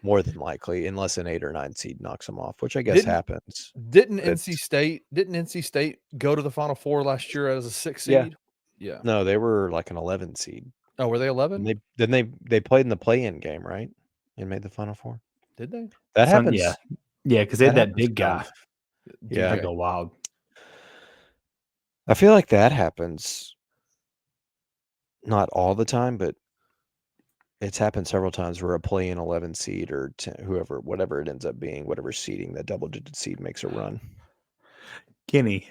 more than likely, unless an 8 or 9 seed knocks them off, which I guess happens. Didn't NC State go to the Final Four last year as a 6 seed? Yeah. No, they were like an 11 seed. Oh, were they 11? They played in the play-in game, right? And made the Final Four. Did they? That happens. Yeah, because they had that big guy. Yeah, go wild. I feel like that happens not all the time, but it's happened several times where a play-in 11 seed or 10, whatever it ends up being, whatever seeding, that double-digit seed makes a run. Kenny.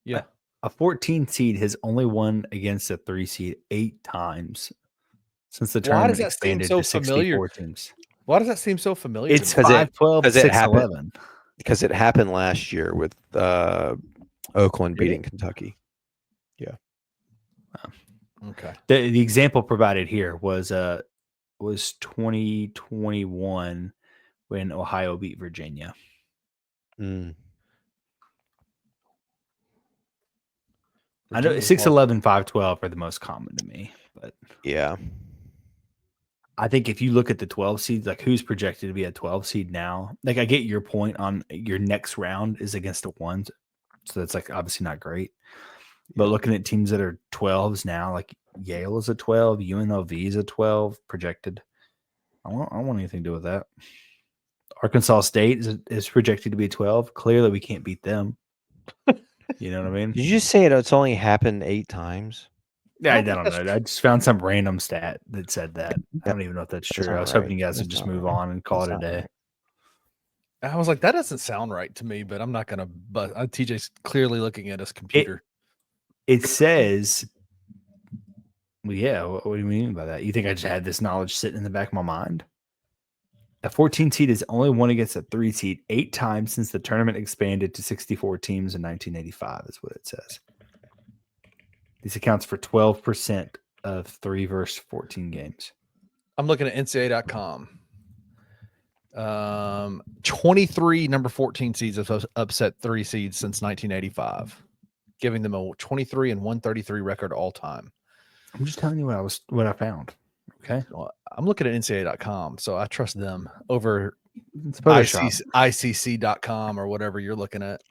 Yeah. A 14 seed has only won against a 3 seed 8 times since the tournament expanded to 64 teams. Why does that seem so familiar? It's 5-12, 6-11. Because it happened last year with Oakland beating Kentucky. Yeah. Okay. The example provided here was 2021 when Ohio beat Virginia. Mm. I know 6-11, 5-12 are the most common to me, but yeah. I think if you look at the 12 seeds, like who's projected to be a 12 seed now, like I get your point on your next round is against the 1s. So that's like obviously not great. But looking at teams that are 12s now, like Yale is a 12, UNLV is a 12 projected. I don't want anything to do with that. Arkansas State is projected to be a 12. Clearly, we can't beat them. You know what I mean? Did you just say it's only happened 8 times? Yeah, I don't know. I just found some random stat that said that. I don't even know if that's true. I was hoping you guys would just move on and call it a day. I was like, that doesn't sound right to me, but I'm not going to. But TJ's clearly looking at his computer. It says, well, yeah, what do you mean by that? You think I just had this knowledge sitting in the back of my mind? A 14 seed has only won against a 3 seed 8 times since the tournament expanded to 64 teams in 1985, is what it says. This accounts for 12% of 3 versus 14 games. I'm looking at NCAA.com. 23 number 14 seeds have upset 3 seeds since 1985, giving them a 23 and 133 record all time. I'm just telling you what I found. Okay. Well, I'm looking at NCAA.com, so I trust them over ICC.com or whatever you're looking at.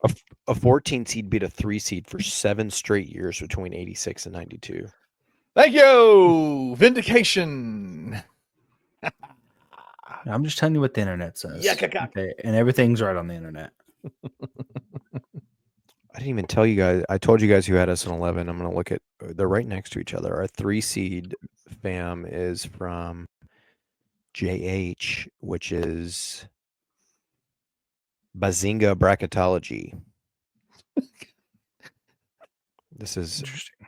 A 14 seed beat a 3 seed for 7 straight years between 86 and 92. Thank you. Vindication. I'm just telling you what the internet says. Yeah, okay, and everything's right on the internet. I didn't even tell you guys. I told you guys who had us in 11. I'm going to look at. They're right next to each other. Our 3 seed fam is from JH, which is Bazinga Bracketology. This is interesting.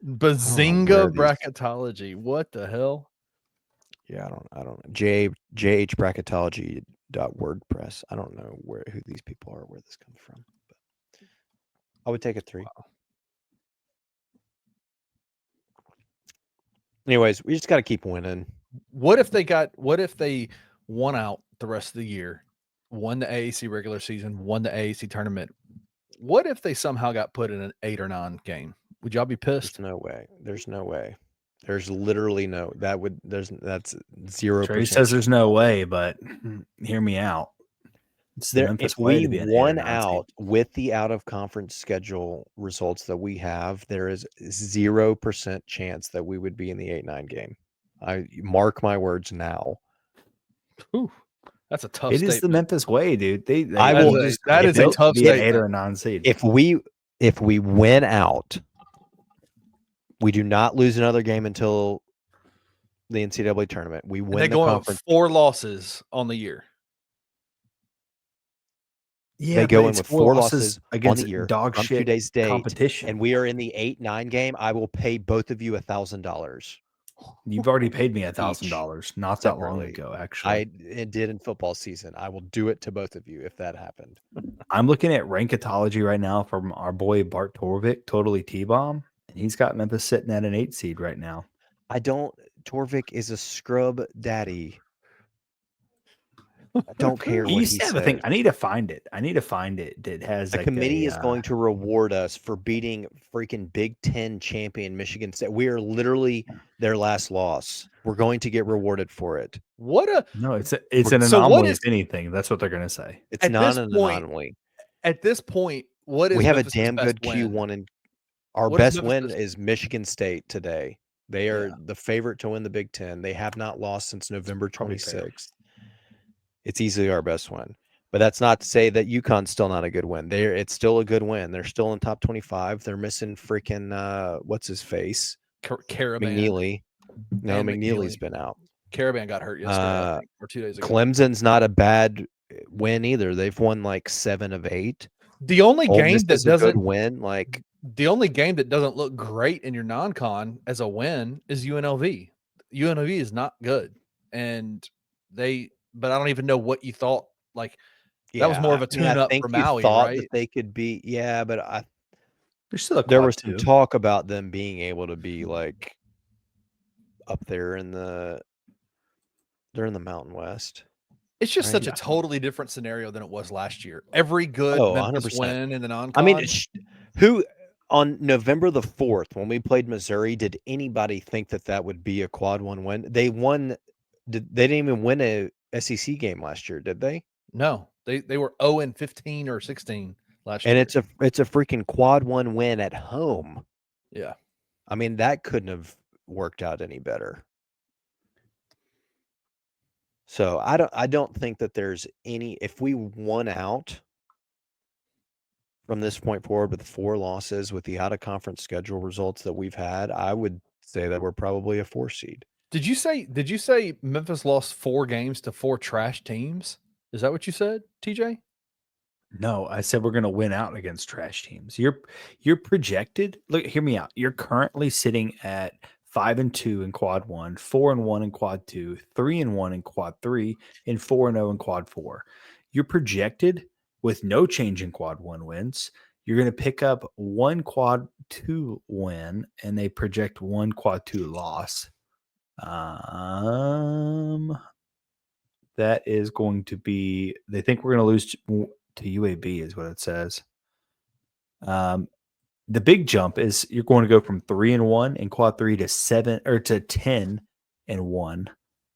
Bazinga bracketology. What the hell? Yeah, I don't know. jhbracketology.wordpress. I don't know who these people are, where this comes from. But I would take a 3. Wow. Anyways, we just got to keep winning. What if they won out the rest of the year, won the AAC regular season, won the AAC tournament? What if they somehow got put in an 8 or 9 game? Would y'all be pissed? There's no way. There's no way. There's literally that's 0%. Trey says there's no way, but hear me out. If we won out with the out of conference schedule results that we have, there is 0% chance that we would be in the 8-9 game. I mark my words now. Ooh, that's a tough It statement. is the Memphis way, dude. That is a tough statement. 8 or 9 seed. If we win out, we do not lose another game until the NCAA tournament. We win the conference. 4 losses on the year. Yeah, they go in with 4 losses against on the year, dog shit 2 days date, competition, and we are in the 8-9 game. I will pay both of you $1,000. You've already paid me $1,000 not that long ago. Actually, I did in football season. I will do it to both of you if that happened. I'm looking at Rankatology right now from our boy Bart Torvik, totally T-bomb, and he's got Memphis sitting at an 8 seed right now. Torvik is a scrub daddy. I don't care what he says. I need to find it. That has the committee is going to reward us for beating freaking Big Ten champion Michigan State. We are literally their last loss. We're going to get rewarded for it. It's an anomaly. If anything, that's what they're going to say. It's not an anomaly. At this point, what is we have Memphis' a damn good win? Q1, and our best win is Michigan State today. They are the favorite to win the Big Ten. They have not lost since November 26th. It's easily our best win. But that's not to say that UConn's still not a good win. It's still a good win. They're still in top 25. They're missing freaking what's his face? Caravan. McNeely. No, McNeely's been out. Caravan got hurt yesterday, I think, or 2 days ago. Clemson's not a bad win either. They've won like 7 of 8. The only game that doesn't win, the only game that doesn't look great in your non-con as a win is UNLV. UNLV is not good, but I don't even know what you thought. Like that was more of a tune-up for Maui, thought right? That they could be, but there was some talk about them being able to be like up there they're in the Mountain West. It's just such a totally different scenario than it was last year. Every good Memphis 100%. win in the non-con. I mean, who on November the 4th when we played Missouri, did anybody think that would be a quad 1 win? They won. They didn't even win a SEC game last year, did they? No, they were 0-15 or 16 last year. And it's a freaking quad 1 win at home. Yeah. I mean, that couldn't have worked out any better. So I don't think that there's any, if we won out from this point forward with 4 losses with the out of conference schedule results that we've had, I would say that we're probably a 4 seed. Did you say Memphis lost 4 games to 4 trash teams? Is that what you said, TJ? No, I said we're going to win out against trash teams. You're projected. Look, hear me out. You're currently sitting at 5-2 in quad 1, 4-1 in quad 2, 3-1 in quad 3, and 4-0 in quad 4. You're projected with no change in quad 1 wins. You're going to pick up 1 quad 2 win, and they project 1 quad 2 loss. That is going to be, they think we're going to lose to UAB is what it says. The big jump is you're going to go from 3-1 in quad 3 to 10-1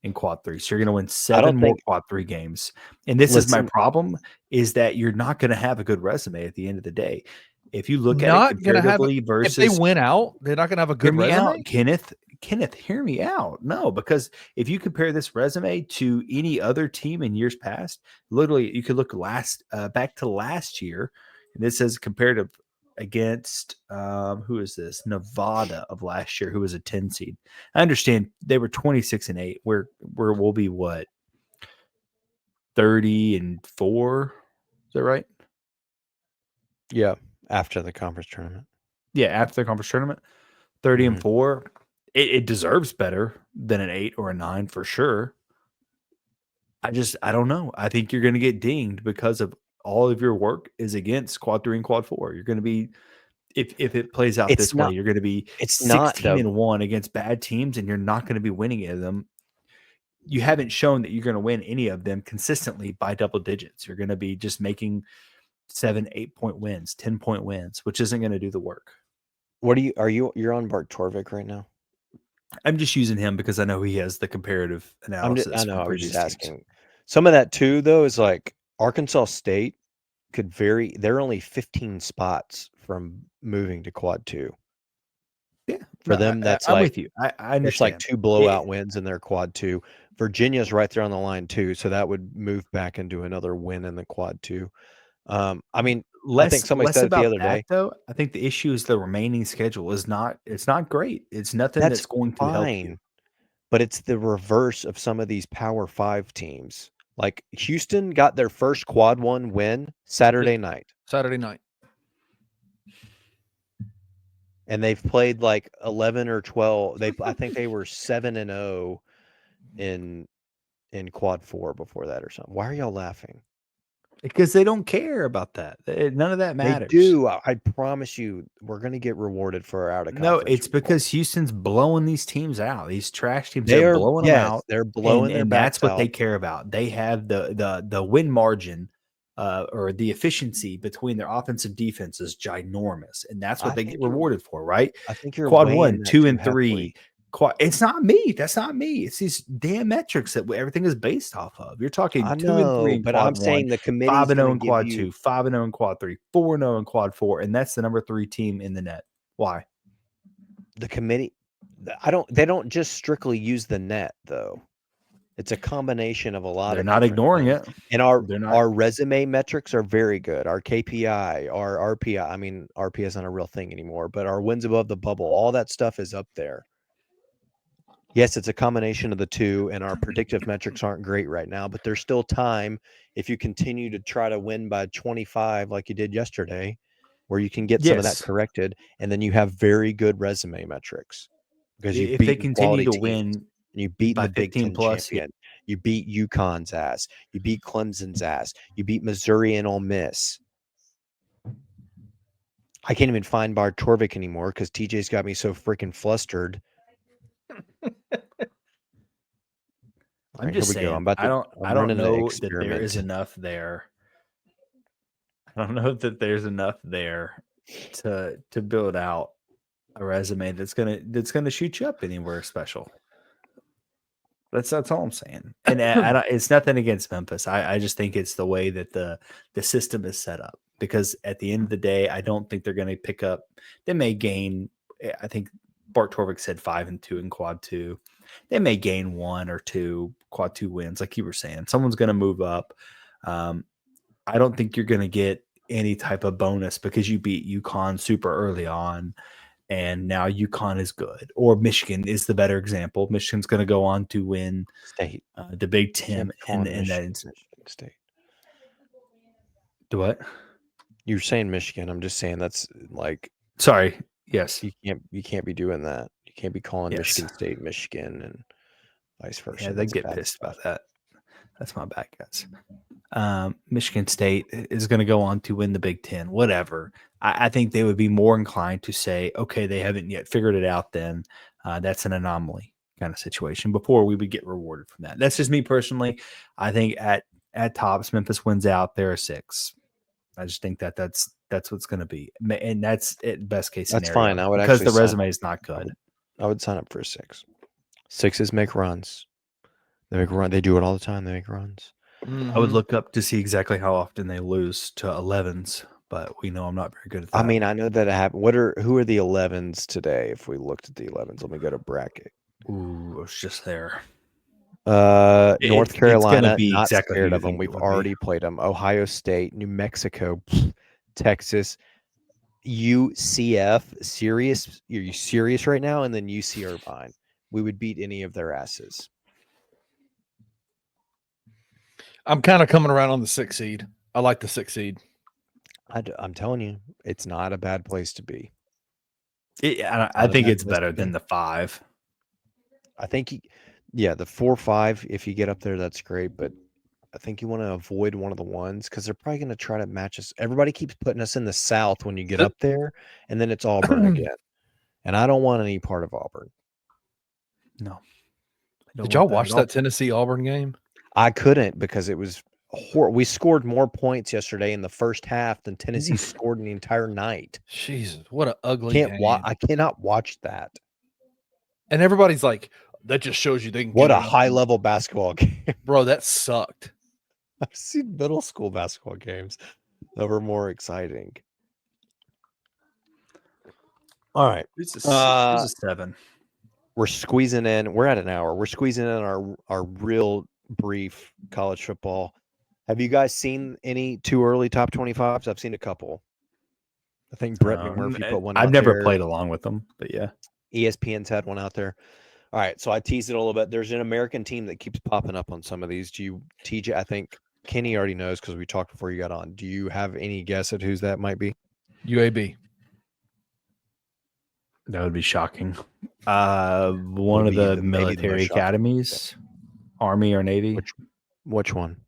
in quad 3. So you're going to win 7 more quad 3 games. And this is my problem, is that you're not going to have a good resume at the end of the day. If you look at it comparatively versus, if they win out, they're not going to have a good resume. Kenneth, hear me out. No, because if you compare this resume to any other team in years past, literally you could look back to last year, and this says comparative against who is this? Nevada of last year, who was a 10 seed. I understand they were 26-8. Where we'll be what, 30-4? Is that right? Yeah, after the conference tournament. Yeah, after the conference tournament. 30-4. It deserves better than an 8 or a 9 for sure. I don't know. I think you're going to get dinged because of all of your work is against quad 3 and quad 4. You're going to be, if it plays out this way, you're going to be 16-1 against bad teams, and you're not going to be winning any of them. You haven't shown that you're going to win any of them consistently by double digits. You're going to be just making 7-8 point wins, 10-point wins, which isn't going to do the work. You're on Bart Torvik right now? I'm just using him because I know he has the comparative analysis. I know. I was just asking. Teams. Some of that too, though, is like Arkansas State could vary. They're only 15 spots from moving to quad 2. Yeah, for them, that's I'm like with you. I understand. It's like 2 blowout wins in their quad 2. Virginia's right there on the line too, so that would move back into another win in the quad 2. I mean, I think somebody said it the other day. Though I think the issue is the remaining schedule is not. It's not great. It's nothing that's going to help you. But it's the reverse of some of these Power 5 teams. Like Houston got their first quad 1 win Saturday night. And they've played like 11 or 12. I think they were 7-0 in quad 4 before that or something. Why are y'all laughing? Because they don't care about that. None of that matters. They do. I promise you, we're going to get rewarded for our out of conference. No, it's because Houston's blowing these teams out. These trash teams, they're blowing them out. They're blowing their backs that's what they care about. They have the win margin or the efficiency between their offensive defense is ginormous, and that's what they get rewarded for, right? I think you're quad 1, 2, and 3. It's not me. That's not me. It's these damn metrics that everything is based off of. You're talking 2 and 3 in but quad I'm 1, saying the committee 5-0 in quad 2, 5-0 in quad 3, 4-0 in quad 4, and that's the number 3 team in the net. Why? The committee, they don't just strictly use the net though. It's a combination of a lot. They're not ignoring things. it, and our resume metrics are very good. Our KPI, our RPI. I mean, RPI is not a real thing anymore, but our wins above the bubble, all that stuff is up there. Yes, it's a combination of the two, and our predictive metrics aren't great right now, but there's still time if you continue to try to win by 25 like you did yesterday, where you can get some of that corrected, and then you have very good resume metrics because if they continue to win. You beat the Big Ten plus, champion. You beat UConn's ass. You beat Clemson's ass. You beat Missouri and Ole Miss. I can't even find Bart Torvik anymore because TJ's got me so freaking flustered. I'm just saying. I don't know that there is enough there. I don't know that there's enough there to build out a resume that's gonna shoot you up anywhere special. That's all I'm saying. And it's nothing against Memphis. I just think it's the way that the system is set up. Because at the end of the day, I don't think they're going to pick up. They may gain. I think Bart Torvik said 5-2 in quad 2. They may gain 1 or 2 quad 2 wins, like you were saying. Someone's going to move up. I don't think you're going to get any type of bonus because you beat UConn super early on. And now UConn is good, or Michigan is the better example. Michigan's going to go on to win state the Big Ten in that state. Do what? You're saying Michigan. I'm just saying that's like. Sorry. Yes. You can't be doing that. You can't be calling Michigan State Michigan and vice versa. Yeah, they get pissed about that. That's my bad, guys. Michigan State is going to go on to win the Big Ten, whatever. I think they would be more inclined to say, okay, they haven't yet figured it out then. That's an anomaly kind of situation before we would get rewarded from that. That's just me personally. I think at tops, Memphis wins out. They're a 6. I just think that's what's going to be. And that's it, best case scenario. That's fine. I would because the resume is not good. I would sign up for a 6. 6s make runs. They make run. They do it all the time. They make runs. Mm-hmm. I would look up to see exactly how often they lose to 11s, but we know I'm not very good at that. I mean, I know that it happened. Who are the 11s today? If we looked at the 11s, let me go to bracket. Ooh, it's just there. North Carolina, be not exactly scared of them. We've already played them. Ohio State, New Mexico, Texas, UCF. Serious? Are you serious right now? And then UC Irvine. We would beat any of their asses. I'm kind of coming around on the 6 seed. I like the 6 seed. I'm telling you, it's not a bad place to be. I think it's better than the 5. I think, the 4-5. If you get up there, that's great. But I think you want to avoid one of the ones because they're probably going to try to match us. Everybody keeps putting us in the South when you get up there, and then it's Auburn again. And I don't want any part of Auburn. No. Did y'all watch that Tennessee Auburn game? I couldn't because it was horrible. We scored more points yesterday in the first half than Tennessee scored in the entire night. Jesus, what an ugly game. I cannot watch that. And everybody's like, that just shows you they can. What a high-level basketball game. Bro, that sucked. I've seen middle school basketball games that were more exciting. All right. It's a 7. We're squeezing in. We're at an hour. We're squeezing in our real brief college football. Have you guys seen any too early top 25s? I've seen a couple. I think Brett McMurphy put one out I've never there. played along with them, but yeah. ESPN's had one out there. All right, so I teased it a little bit. There's an American team that keeps popping up on some of these. Do you, TJ, I think Kenny already knows because we talked before you got on. Do you have any guess at whose that might be? UAB. That would be shocking. One of the military academies, Army or Navy. Which one?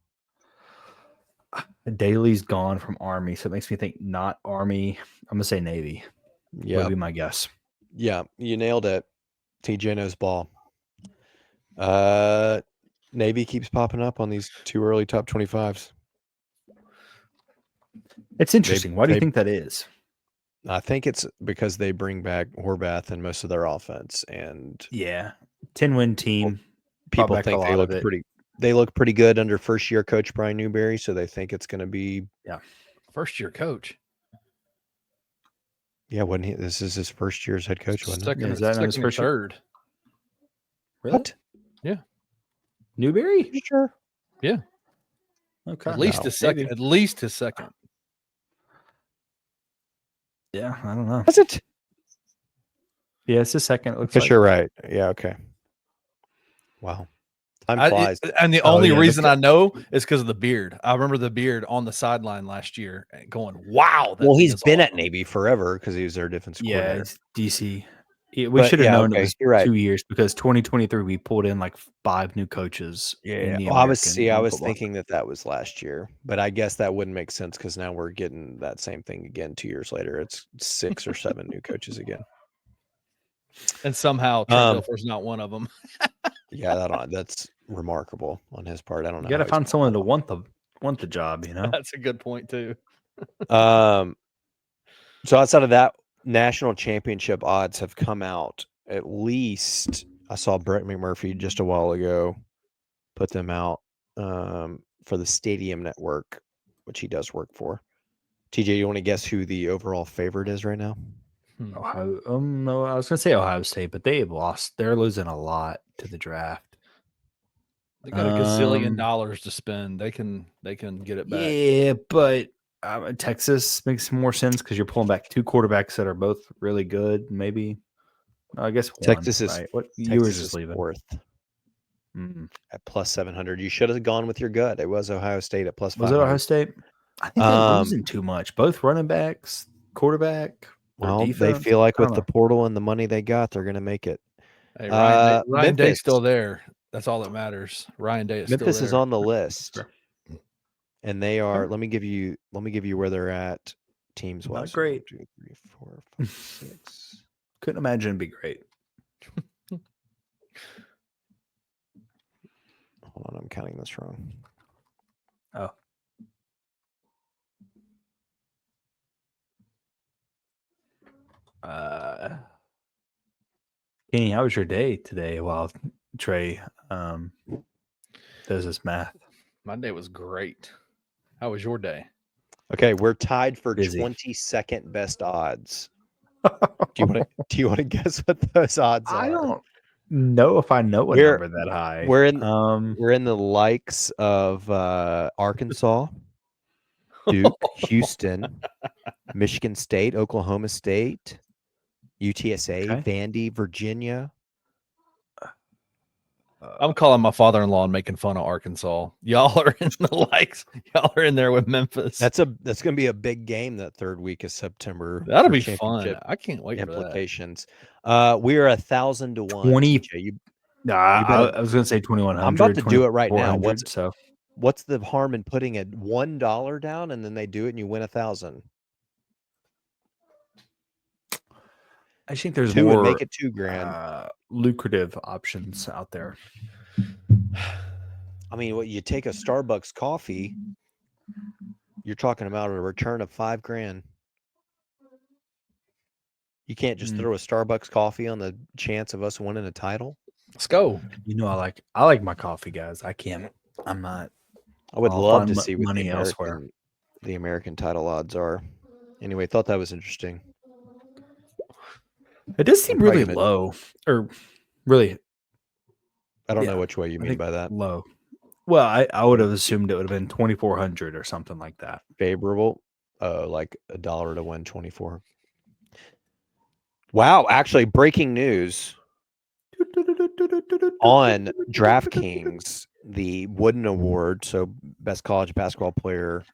Daly's gone from Army, so it makes me think not Army. I'm gonna say Navy. Yeah, would be my guess. Yeah, you nailed it. TJ knows ball. Navy keeps popping up on these too early top 25s. It's interesting. Why do you think that is? I think it's because they bring back Horvath and most of their offense, and 10-win team. People think they look pretty good under first-year coach Brian Newberry, so they think it's going to be first-year coach. Yeah, wasn't he? This is his first year as head coach, wasn't it? Is that his first third? Really? What? Yeah, Newberry. Sure. Yeah. Okay. At least his second. Maybe. At least his second. Yeah, I don't know. Is it? Yeah, it's his second. It looks like. You're right. Yeah. Okay. Wow. Time flies. And the only reason I know is because of the beard. I remember the beard on the sideline last year going, wow. Well, he's been at Navy forever because he was their defensive coordinator. Yeah, it's DC. We should have known it was 2 years because 2023 we pulled in like 5 new coaches. Yeah. Well, I was thinking that was last year, but I guess that wouldn't make sense because now we're getting that same thing again 2 years later. It's 6 or 7 new coaches again. And somehow Trent Dilfer's not one of them. Yeah, that's remarkable on his part. I don't know. You got to find someone to want the job, you know. That's a good point too. So outside of that, national championship odds have come out. At least I saw Brett McMurphy just a while ago put them out for the Stadium Network, which he does work for. TJ, you want to guess who the overall favorite is right now? Ohio. No, I was gonna say Ohio State, but they've lost. They're losing a lot to the draft. They got a gazillion dollars to spend. They can get it back. Yeah, but Texas makes more sense because you're pulling back 2 quarterbacks that are both really good. Maybe, I guess Texas is right. What Texas you were just leaving? Fourth at plus 700. You should have gone with your gut. It was Ohio State at plus 500. Was it Ohio State? I think they're losing too much. Both running backs, quarterback. Well, they feel like with the portal and the money they got, they're going to make it. Hey, Ryan Day's still there. That's all that matters. Ryan Day is Memphis still there. is on the list, and they are. Let me give you where they're at. Teams wise, not great. 1, 2, 3, 4, 5, 6. Couldn't imagine it'd be great. Hold on, I'm counting this wrong. Oh. Kenny, how was your day today while Trey does this math? My day was great. How was your day? Okay, we're tied for 22nd best odds. Do you want to guess what those odds are? I don't know if I know a number that high. We're in the likes of Arkansas, Duke, Houston, Michigan State, Oklahoma State, UTSA, Vandy, Virginia. I'm calling my father-in-law and making fun of Arkansas. Y'all are in the likes. Y'all are in there with Memphis. That's going to be a big game that third week of September. That'll be fun. I can't wait implications. For that. We are 1,000 to 1. 20. TJ, I was going to say 2,100. I'm about to do it right now. What's the harm in putting a $1 down and then they do it and you win 1,000? I think there's two more would make it $2,000. Lucrative options out there. I mean, you take a Starbucks coffee, you're talking about a return of $5,000. You can't just throw a Starbucks coffee on the chance of us winning a title. Let's go. You know, I like my coffee, guys. I'm not. I would love to see what the American title odds are. Anyway, thought that was interesting. It does seem really low, or really. I don't know which way you mean by that. Low. Well, I would have assumed it would have been 2,400 or something like that. Favorable, like $1 to win 24. Wow! Actually, breaking news on DraftKings, the Wooden Award, so best college basketball player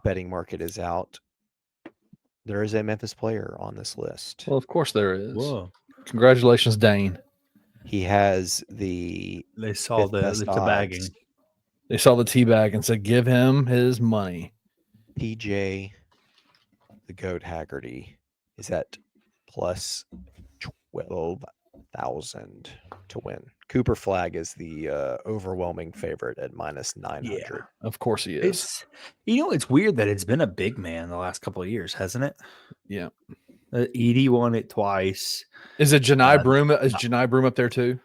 betting market is out. There is a Memphis player on this list. Well, of course there is. Whoa. Congratulations, Dane. He has They saw the teabagging. They saw the teabag and said, give him his money. PJ, the GOAT Haggerty, is at plus 12,000 to win. Cooper Flagg is the overwhelming favorite at minus 900. Yeah, of course he is. It's weird that it's been a big man the last couple of years, hasn't it? Yeah. Edie won it twice. Is it Janai Broom? Is Janai Broom up there too?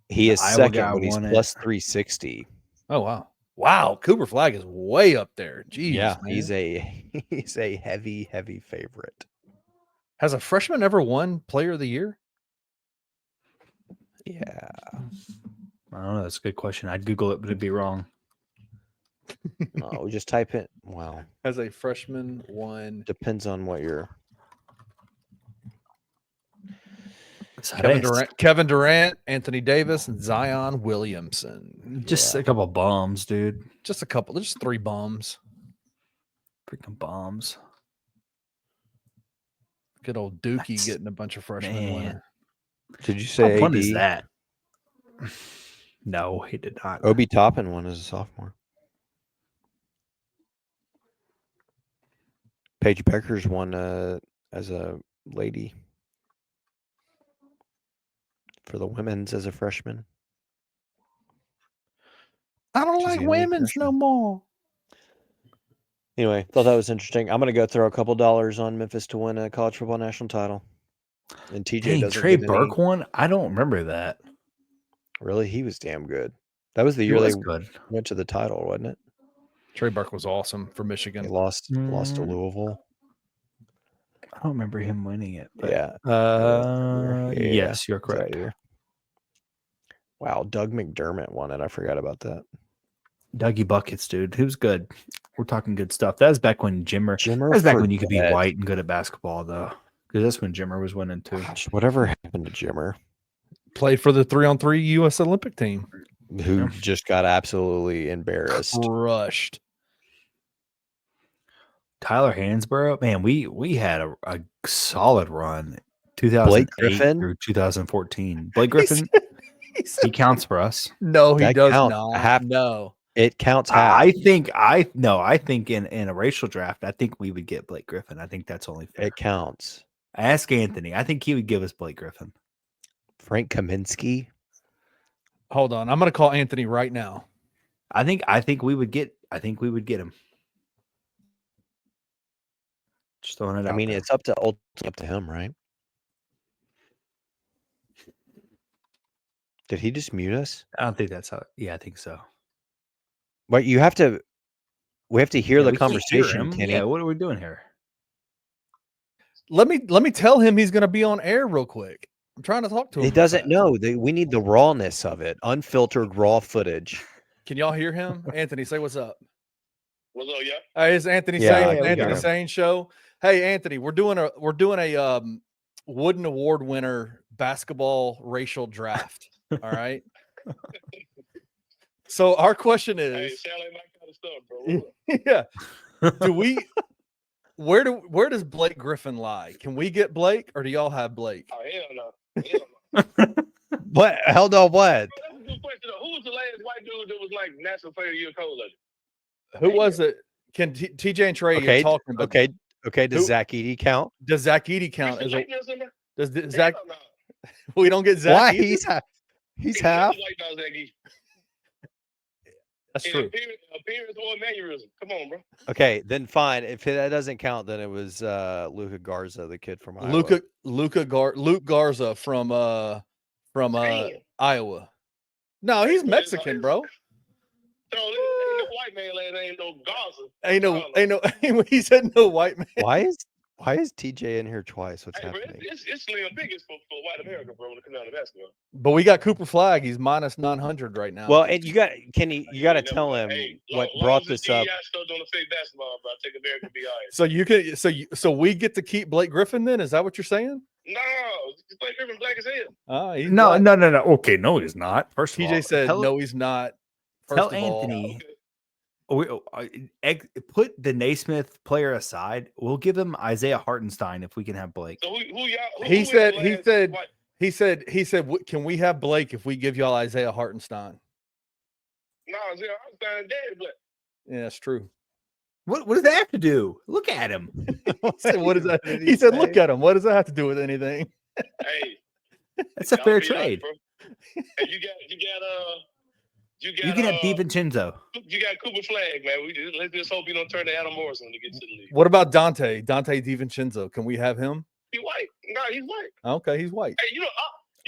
He is second, but he's plus 360. Oh wow. Wow, Cooper Flagg is way up there. Jeez, yeah, man. he's a heavy favorite. Has a freshman ever won Player of the Year? Yeah. I don't know. That's a good question. I'd Google it, but it'd be wrong. No, just type it. Wow. Has a freshman won? Depends on what you're. Kevin Durant, Anthony Davis, and Zion Williamson. Just a couple of bombs, dude. Just a couple. There's 3 bombs. Freaking bombs. Good old Dookie getting a bunch of freshmen winning. Did you say how fun is that? No, he did not. Obi Toppin won as a sophomore. Paige Beckers won as a lady for the women's as a freshman. I don't like women's no more. Anyway, thought that was interesting. I'm going to go throw a couple dollars on Memphis to win a college football national title. And TJ doesn't Trey Burke won? I don't remember that. Really? He was damn good. That was the year they went to the title, wasn't it? Trey Burke was awesome for Michigan. He lost to Louisville. I don't remember him winning it. But, yes, you're correct. Wow, Doug McDermott won it. I forgot about that. Dougie Buckets, dude. He was good. We're talking good stuff. That was back when Jimmer. That was back when you could be white and good at basketball, though. Because that's when Jimmer was winning, too. Gosh, whatever happened to Jimmer? Played for the 3-on-3 U.S. Olympic team. Who just got absolutely embarrassed. Crushed. Tyler Hansborough, man, we had a solid run 2008 through 2014. Blake Griffin, he counts for us. No, he does not. No, it counts half. I think in a racial draft, I think we would get Blake Griffin. I think that's only fair. It counts. Ask Anthony. I think he would give us Blake Griffin. Frank Kaminsky. Hold on, I'm going to call Anthony right now. I think we would get him. Just throwing it out. I mean, there. it's up to him, right? Did he just mute us? I don't think that's how. Yeah, I think so. But we have to hear the conversation, Kenny. Yeah, what are we doing here? Let me tell him he's going to be on air real quick. I'm trying to talk to him. He doesn't know. We need the rawness of it, unfiltered raw footage. Can y'all hear him? Anthony, say what's up. What's up, yeah? Hey, it's Anthony Sane show. Hey, Anthony, we're doing a Wooden Award winner basketball racial draft. All right. So our question Hey, is, sound like my kind of stuff, bro. yeah, do we? Where does Blake Griffin lie? Can we get Blake, or do y'all have Blake? Oh, hell no. Hell no. What? Hell no, what? Bro, that's a good question. Who was the last white dude that was like National Player of the Year co-legend? Who was it? Can TJ and Trey Okay, talking? But okay. Does who- Zach Edey count? does Zach Edey count as a? Does Zach? Hell no. We don't get Zach. Why? Either? He's half. White dog, Zach Edey. That's In true. appearance or mannerism. Come on, bro. Okay, then fine. If that doesn't count, then it was Luka Garza, the kid from Iowa. Luke Garza from Damn. Iowa. No, he's Mexican, bro. So ain't no white man last ain't no Gaza. Ain't no. He said no white man. Why is TJ in here twice? What's Hey, bro, happening? it's slim biggest for white America, bro, when it comes down to basketball. But we got Cooper Flag. He's minus 900 right now. Well, and you got to tell him Hey, what long brought as this the up. DEI stuff don't affect basketball, bro, I think America will be all right. So you can so we get to keep Blake Griffin then? Is that what you're saying? No, Blake Griffin black as hell. He's No, black. no. Okay, no, he's not. First of all, TJ said tell, no, he's not. tell First of all, Anthony. Put the Naismith player aside. We'll give him Isaiah Hartenstein if we can have Blake. So who y'all? He who is said- the he last said- white- he said, can we have Blake if we give y'all Isaiah Hartenstein? No, Isaiah Hartenstein dead black. Yeah, that's true. What does that have to do? Look at him. He said, what does that? What did He he said, say? look at him. What does that have to do with anything? Hey, That's a y'all fair be all right, trade. bro. Hey, you got You can have DiVincenzo. You got Cooper Flag, man. Let's just hope you don't turn to Adam Morrison to get to the league. What about Dante DiVincenzo? Can we have him? He white? No, he's white. Okay, he's white. Hey,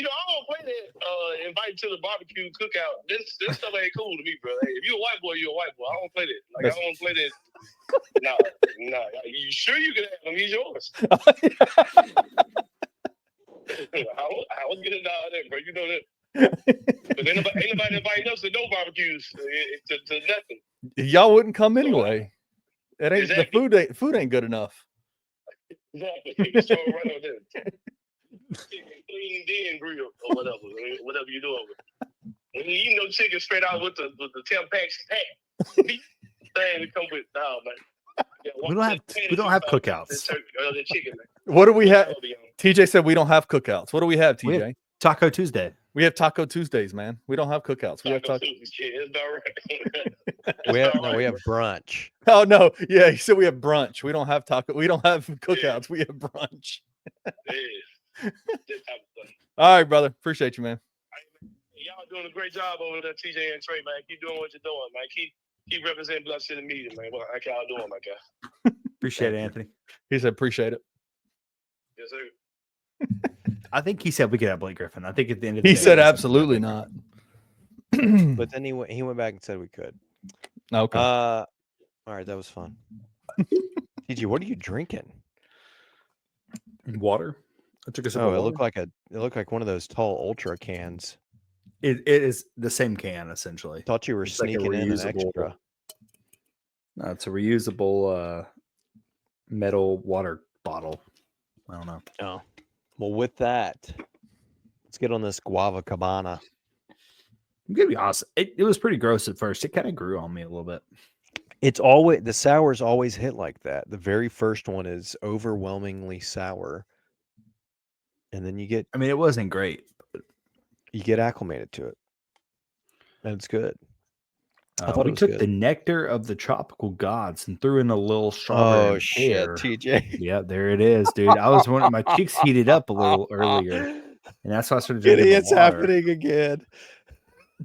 I don't play that. Invite to the barbecue cookout. This stuff ain't cool to me, bro. Hey, if you're a white boy, you're a white boy. I don't play that. Like I don't play that. No. You sure you can have him? He's yours. I was getting down there, bro. You know that. But ain't nobody inviting us to no barbecues to nothing. Y'all wouldn't come anyway. It ain't Exactly. the food ain't good enough. Exactly. So right on there. Clean den grill or whatever you're doing. When you eat no chicken straight out with the temp pack stack. Thing to come with man. Yeah, We don't have cookouts. The chicken, man. What do we have? TJ said we don't have cookouts. What do we have, TJ? We have Taco Tuesday. We have Taco Tuesdays, man. We don't have cookouts. We have taco. It's all right. We have brunch. Oh no, yeah. He said we have brunch. We don't have taco. We don't have cookouts. We have brunch. Yeah. This type of thing. All right, brother. Appreciate you, man. Y'all doing a great job over there, TJ and Trey, man. Keep doing what you're doing, man. Keep representing Bluff City Media, man. Well, how y'all doing, my guy? Appreciate it, Anthony. He said appreciate it. Yes, sir. I think he said we could have Blake Griffin. I think at the end of the He day, said he absolutely not. But then he went back and said we could. Okay. All right, that was fun. TJ, what are you drinking? water. I took a sip Oh, of it water. looked like one of those tall ultra cans. It is the same can essentially. Thought you were It's like a sneaking in an reusable- extra. No, it's a reusable metal water bottle. I don't know. Oh, well, with that, let's get on this guava cabana. I'm gonna be honest. It was pretty gross at first. It kind of grew on me a little bit. It's always the sours always hit like that. The very first one is overwhelmingly sour, and then you get I mean, it wasn't great. acclimated to it, and it's good. I thought We it was took good. the nectar of the tropical gods and threw in a little strawberry. Oh shit, pear. TJ! Yeah, there it is, dude. I was wondering, my cheeks heated up a little earlier, and that's why I started drinking the It's water. happening again.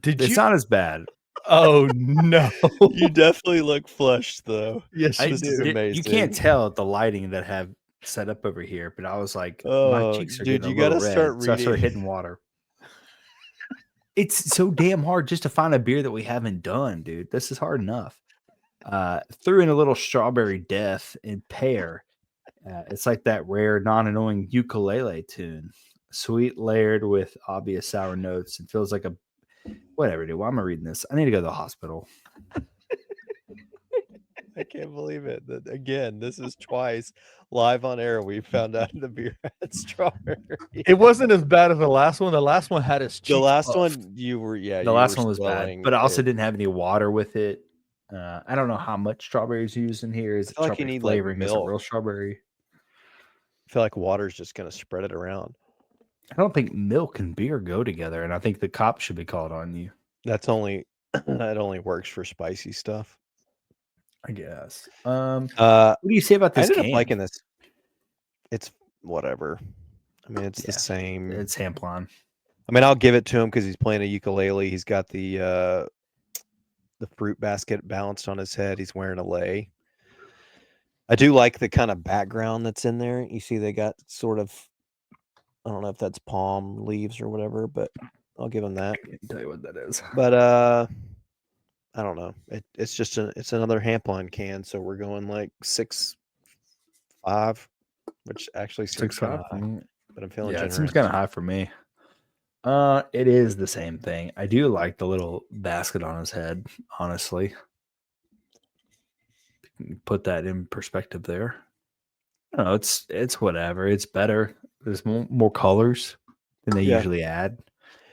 Did It's you? not as bad. Oh no. You definitely look flushed, though. Yes, I you This is do. amazing. You can't tell the lighting that I have set up over here, but I was like, my Oh, cheeks are dude, getting you a little gotta red, start so I started reading. hitting water. It's so damn hard just to find a beer that we haven't done, dude. This is hard enough. Threw in a little strawberry death and pear. It's like that rare, non-annoying ukulele tune. Sweet, layered with obvious sour notes. It feels like a whatever, dude. Why am I reading this? I need to go to the hospital. I can't believe it. Again, this is twice live on air. We found out the beer had strawberry. It wasn't as bad as the last one. The last one had its cheeks The last puffed. one, you were, The last one was bad, but I also didn't have any water with it. I don't know how much strawberries used in here. Is it feel like you strawberry need, like, flavoring? Is it milk. real strawberry? I feel like water's just going to spread it around. I don't think milk and beer go together, and I think the cops should be called on you. That only works for spicy stuff. I guess. What What do you say about I this? ended up can? liking this. It's whatever. I mean, it's the Yeah, same. It's Hamplon. I mean, I'll give it to him because he's playing a ukulele. He's got the fruit basket balanced on his head. He's wearing a lei. I do like the kind of background that's in there. You see, they got sort of, I don't know if that's palm leaves or whatever, but I'll give him that. I can't tell you what that is. But I don't know. It's another Hamplon can, so we're going like 6.5, which actually seems kind of high. But I'm feeling generous. It seems kind of high for me. It is the same thing. I do like the little basket on his head, honestly. Put that in perspective there. I don't know, it's whatever. It's better. There's more colors than they usually add.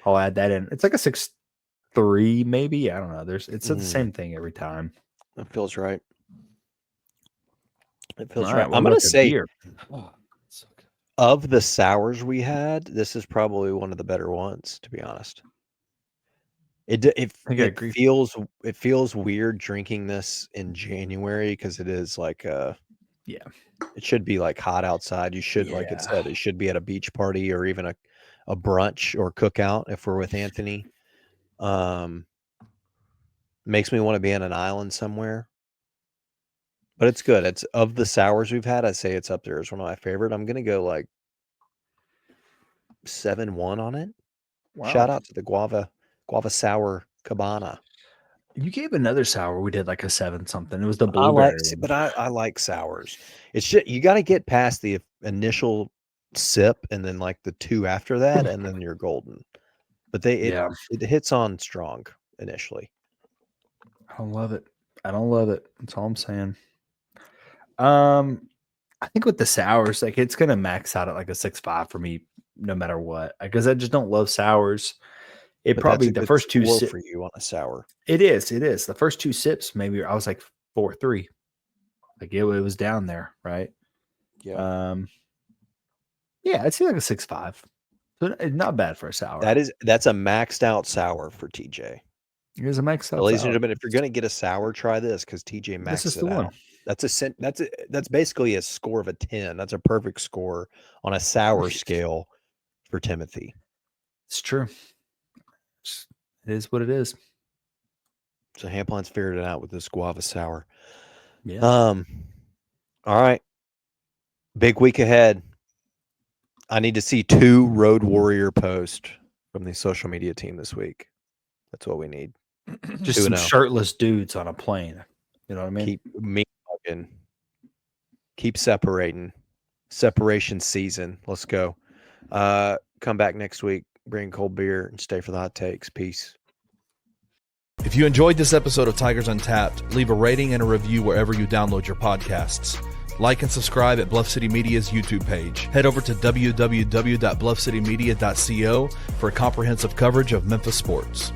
I'll add that in. It's like a 6.3, maybe. I don't know. It's the same thing every time. That feels right. It feels All right. right, I'm going to say, beer. of the sours we had, this is probably one of the better ones, to be honest. It feels weird drinking this in January because it is like it should be like hot outside. You should, like it said, it should be at a beach party or even a brunch or cookout if we're with Anthony. Makes me want to be on an island somewhere. But it's good. It's of the sours we've had, I say it's up there as one of my favorite. I'm gonna go like 7.1 on it. Wow. Shout out to the guava sour cabana. You gave another sour. We did like a 7 something. It was the blueberry. I like sours. It's just, you got to get past the initial sip and then like the 2 after that, and then you're golden. But it hits on strong initially. I don't love it. That's all I'm saying. I think with the sours, like it's gonna max out at like a 6.5 for me, no matter what. Because I just don't love sours. But probably the first 2 sips for you on a sour. It is. The first 2 sips, maybe I was like 4.3. Like it was down there, right? Yeah. I'd say like a 6.5. So it's not bad for a sour. That's a maxed out sour for TJ. It is a maxed out. Ladies and gentlemen, if you're gonna get a sour, try this because TJ maxed it out. That's basically a score of a 10. That's a perfect score on a sour scale for Timothy. It's true. It is what it is. So Hamplon's figured it out with this guava sour. Yeah. All right. Big week ahead. I need to see 2 Road Warrior posts from the social media team this week. That's what we need. Just some shirtless dudes on a plane. You know what I mean? Keep separating. Separation season. Let's go. Come back next week. Bring cold beer and stay for the hot takes. Peace. If you enjoyed this episode of Tigers Untapped, leave a rating and a review wherever you download your podcasts. Like and subscribe at Bluff City Media's YouTube page. Head over to www.bluffcitymedia.co for comprehensive coverage of Memphis sports.